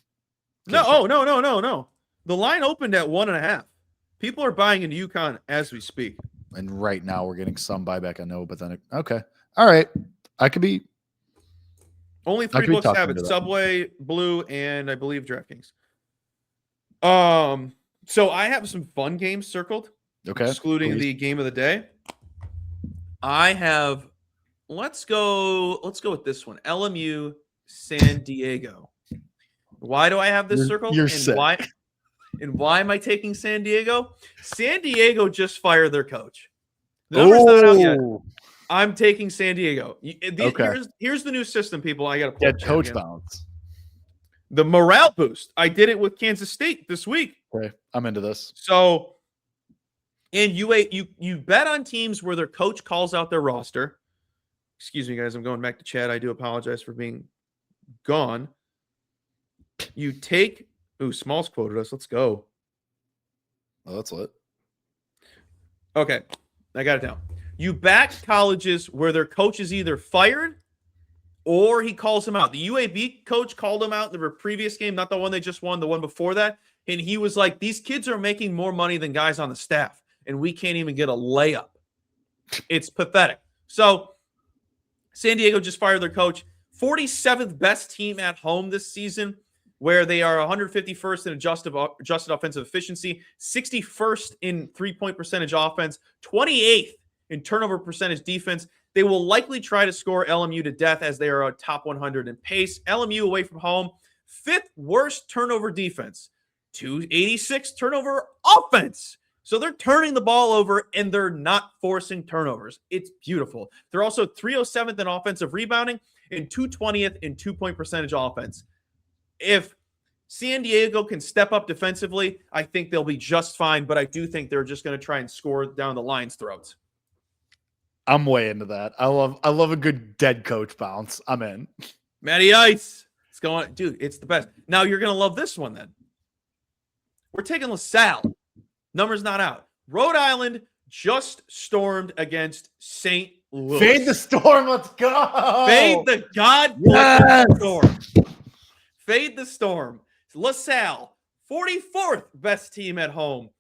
No. The line opened at 1.5. People are buying into UConn as we speak. And right now we're getting some buyback. I know, but then okay, all right. I could be. Only 3 books have it: Subway, Blue, and I believe DraftKings. So I have some fun games circled. Okay. Excluding the game of the day. I have. Let's go with this one. LMU, San Diego. Why do I have this circled? You're sick. Why am I taking San Diego? San Diego just fired their coach. The number's not out yet. I'm taking San Diego. Here's the new system, people. I got to get coach bounce. The morale boost. I did it with Kansas State this week. Okay, I'm into this. So, and you bet on teams where their coach calls out their roster. Excuse me, guys. I'm going back to chat. I do apologize for being gone. You take. Ooh, Smalls quoted us. Let's go. Oh, that's lit. Okay, I got it down. You back colleges where their coach is either fired or he calls him out. The UAB coach called him out in the previous game, not the one they just won, the one before that. And he was like, these kids are making more money than guys on the staff, and we can't even get a layup. It's pathetic. So San Diego just fired their coach. 47th best team at home this season, where they are 151st in adjusted offensive efficiency, 61st in three-point percentage offense, 28th in turnover percentage defense. They will likely try to score LMU to death as they are a top 100 in pace. LMU away from home, 5th worst turnover defense, 286 turnover offense. So they're turning the ball over and they're not forcing turnovers. It's beautiful. They're also 307th in offensive rebounding and 220th in two-point percentage offense. If San Diego can step up defensively, I think they'll be just fine, but I do think they're just going to try and score down the line's throats. I'm way into that. I love a good dead coach bounce. I'm in. Matty Ice. It's going, dude, it's the best. Now you're going to love this one then. We're taking LaSalle. Number's not out. Rhode Island just stormed against St. Louis. Fade the storm. Let's go. Fade the goddamn storm. Fade the storm. LaSalle, 44th best team at home.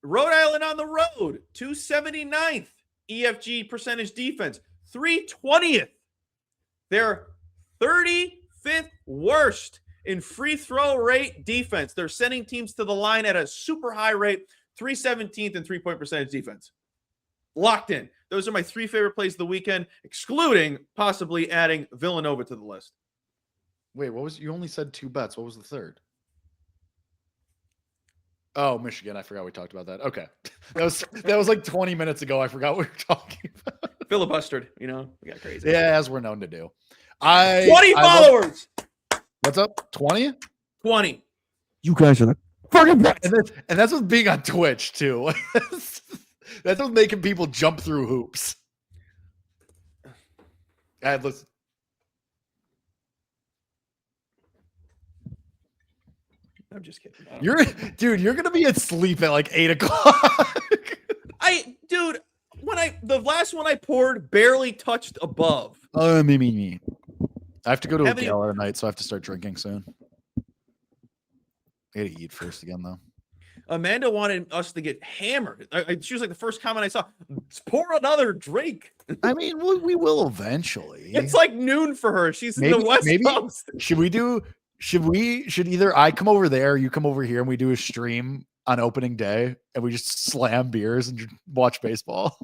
Rhode Island on the road, 279th EFG percentage defense, 320th. They're 35th worst in free throw rate defense. They're sending teams to the line at a super high rate, 317th in three-point percentage defense. Locked in. Those are my 3 favorite plays of the weekend, excluding possibly adding Villanova to the list. Wait, you only said 2 bets. What was the third? Oh, Michigan. I forgot we talked about that. Okay. That was like 20 minutes ago. I forgot what we were talking about. Filibustered, we got crazy. Yeah, as we're known to do. 20 followers. What's up? 20? 20. You guys are the fucking best. And that's with being on Twitch too. That's what's making people jump through hoops. Listen. I'm just kidding. You're gonna be asleep at like 8 o'clock. the last one I poured barely touched above. Me. I have to go to a Haven't you- gala tonight, so I have to start drinking soon. I gotta eat first again, though. Amanda wanted us to get hammered. She was like the first comment I saw. Pour another drink. I mean, we will eventually. It's like noon for her. She's in the West Coast. Should either I come over there, you come over here, and we do a stream on opening day, and we just slam beers and watch baseball?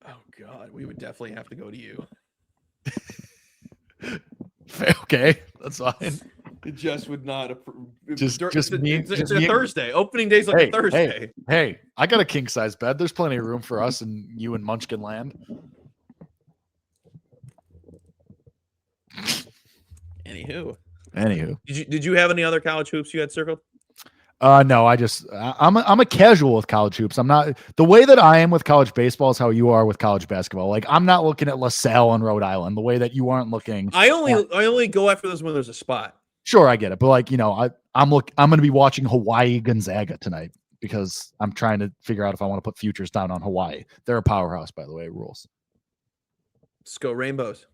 Oh God, we would definitely have to go to you. Okay, that's fine. It just would not approve. Just it's a Thursday. Opening day's like a Thursday. Hey, I got a king size bed. There's plenty of room for us and you and Munchkin land. Anywho, did you have any other college hoops you had circled? No, I'm a casual with college hoops. I'm not the way that I am with college baseball is how you are with college basketball. Like I'm not looking at LaSalle and Rhode Island the way that you aren't looking. I only go after those when there's a spot. Sure, I get it, but like I'm going to be watching Hawaii Gonzaga tonight because I'm trying to figure out if I want to put futures down on Hawaii. They're a powerhouse, by the way. Rules. Let's go Rainbows.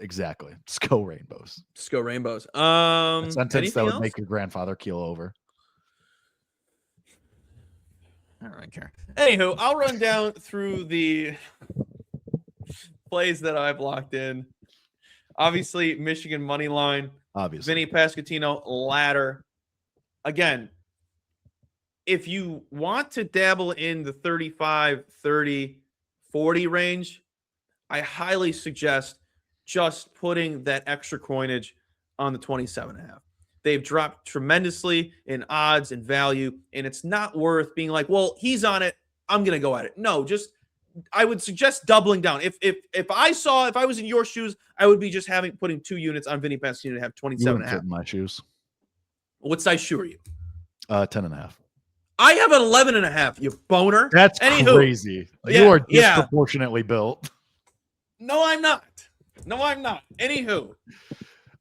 Exactly. Let's go Rainbows. Let's go Rainbows. A sentence that would else? make your grandfather keel over. I don't care. Anywho, I'll run down through the plays that I've locked in. Obviously, Michigan money line. Obviously. Vinny Pasquantino ladder. Again, if you want to dabble in the 35, 30, 40 range, I highly suggest just putting that extra coinage on the 27.5. They've dropped tremendously in odds and value, and it's not worth being like, well, he's on it, I'm going to go at it. No, just I would suggest doubling down. If I was in your shoes, I would be just putting 2 units on Vinny Pasquantino to have 27.5. In my shoes. What size shoe are you? 10.5. I have an 11.5. You boner. That's crazy. You are disproportionately built. No, I'm not. Anywho.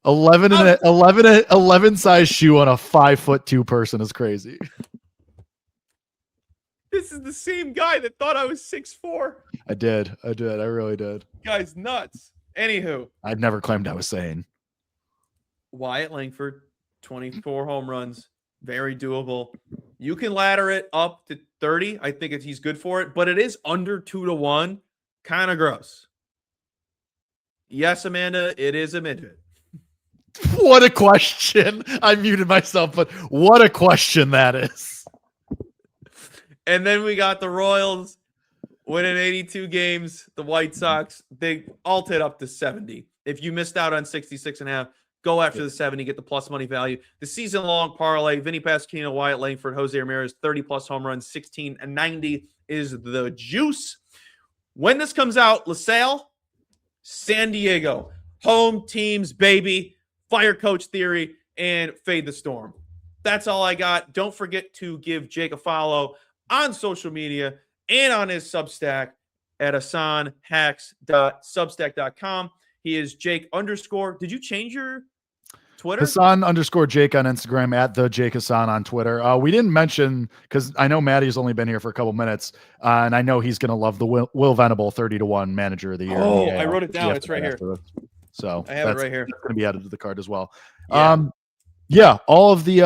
11 size shoe on a 5'2" person is crazy. This is the same guy that thought I was 6'4". I did. I really did. Guy's nuts. Anywho. I'd never claimed I was sane. Wyatt Langford, 24 home runs. Very doable. You can ladder it up to 30. I think he's good for it, but it is under 2-1. Kind of gross. Yes, Amanda, it is a midget. What a question. I muted myself, but what a question that is. And then we got the Royals winning 82 games. The White Sox, they alted up to 70. If you missed out on 66.5, go after the 70, get the plus money value. The season-long parlay, Vinny Pasquantino, Wyatt Langford, Jose Ramirez, 30-plus home runs, 16-90 is the juice. When this comes out, LaSalle, San Diego, home teams, baby, fire coach theory, and fade the storm. That's all I got. Don't forget to give Jake a follow on social media and on his Substack at hasanhacks.substack.com. He is Jake _. Did you change your Twitter? Hasan_Jake on Instagram, at the Jake Hasan on Twitter. We didn't mention, because I know Maddie's only been here for a couple minutes, and I know he's going to love the Will Venable 30-1 manager of the year. Oh, I wrote it down. It's right here. So I have it right here. That's going to be added to the card as well. Yeah. All of the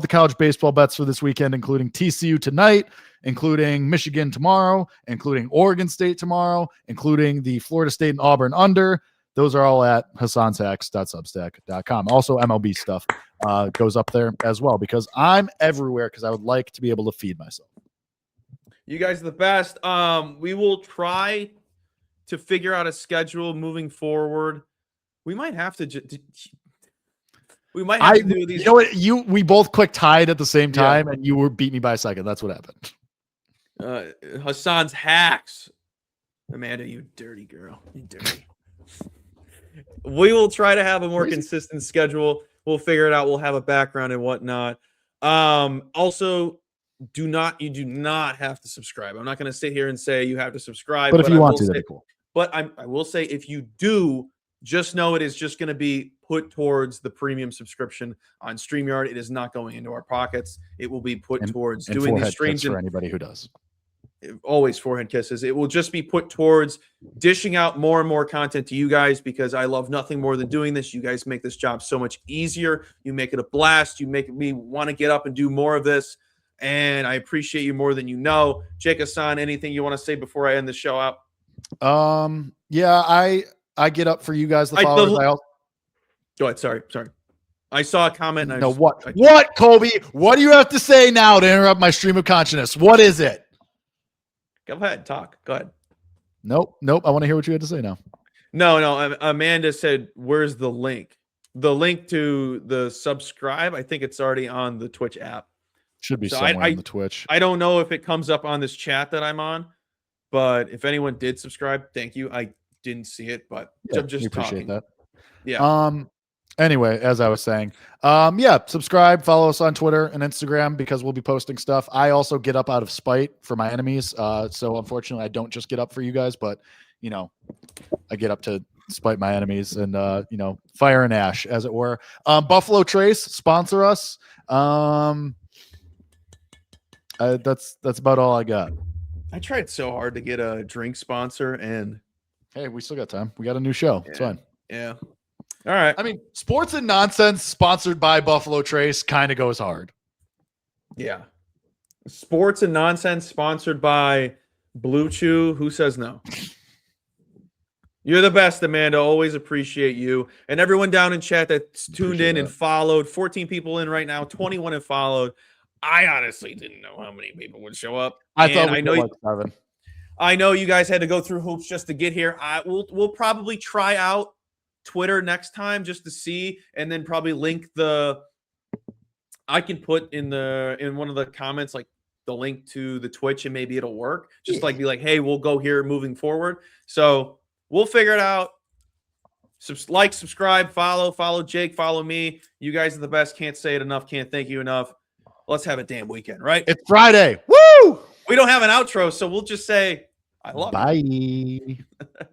college baseball bets for this weekend, including TCU tonight, including Michigan tomorrow, including Oregon State tomorrow, including the Florida State and Auburn under. Those are all at hasanhacks.substack.com. Also, MLB stuff goes up there as well, because I'm everywhere, because I would like to be able to feed myself. You guys are the best. We will try to figure out a schedule moving forward. We might have to do these. You know what? We both clicked tied at the same time, and you beat me by a second. That's what happened. Hasan's hacks. Amanda, you dirty girl. You dirty. We will try to have a more consistent schedule. We'll figure it out. We'll have a background and whatnot. Also, you do not have to subscribe. I'm not going to sit here and say you have to subscribe. But if you want to, that'd be cool. But I will say, if you do, just know it is just going to be put towards the premium subscription on StreamYard. It is not going into our pockets. It will be put towards doing these streams. For anybody who does. always forehand kisses. It will just be put towards dishing out more and more content to you guys because I love nothing more than doing this. You guys make this job so much easier. You make it a blast. You make me want to get up and do more of this. And I appreciate you more than you know. Jake Hasan, anything you want to say before I end the show out? Yeah, I get up for you guys, the followers. Go ahead. Sorry. I saw a comment. And What, Colby? What do you have to say now to interrupt my stream of consciousness? What is it? Go ahead. Talk. Go ahead. Nope. I want to hear what you had to say now. No. Amanda said, where's the link? The link to the subscribe, I think it's already on the Twitch app. Should be somewhere on the Twitch. I don't know if it comes up on this chat that I'm on, but if anyone did subscribe, thank you. I didn't see it, but yeah, I'm just appreciate talking. That. Yeah. Anyway, as I was saying, subscribe, follow us on Twitter and Instagram because we'll be posting stuff. I also get up out of spite for my enemies. So unfortunately, I don't just get up for you guys, but I get up to spite my enemies and fire and ash, as it were. Buffalo Trace, sponsor us. That's about all I got. I tried so hard to get a drink sponsor, and hey, we still got time. We got a new show. Yeah. It's fine. Yeah. All right. I mean, Sports and Nonsense sponsored by Buffalo Trace kind of goes hard. Yeah. Sports and Nonsense sponsored by Blue Chew. Who says no? You're the best, Amanda. Always appreciate you. And everyone down in chat that's tuned in and followed. 14 people in right now. 21 have followed. I honestly didn't know how many people would show up. I thought we like 7. I know you guys had to go through hoops just to get here. We'll probably try out Twitter next time just to see, and then probably link I can put in one of the comments like the link to the Twitch, and maybe it'll work. Just be like, hey, we'll go here moving forward. So we'll figure it out. Subscribe, follow Jake, follow me. You guys are the best. Can't say it enough. Can't thank you enough. Let's have a damn weekend, right? It's Friday. Woo! We don't have an outro, so we'll just say, I love you. Bye.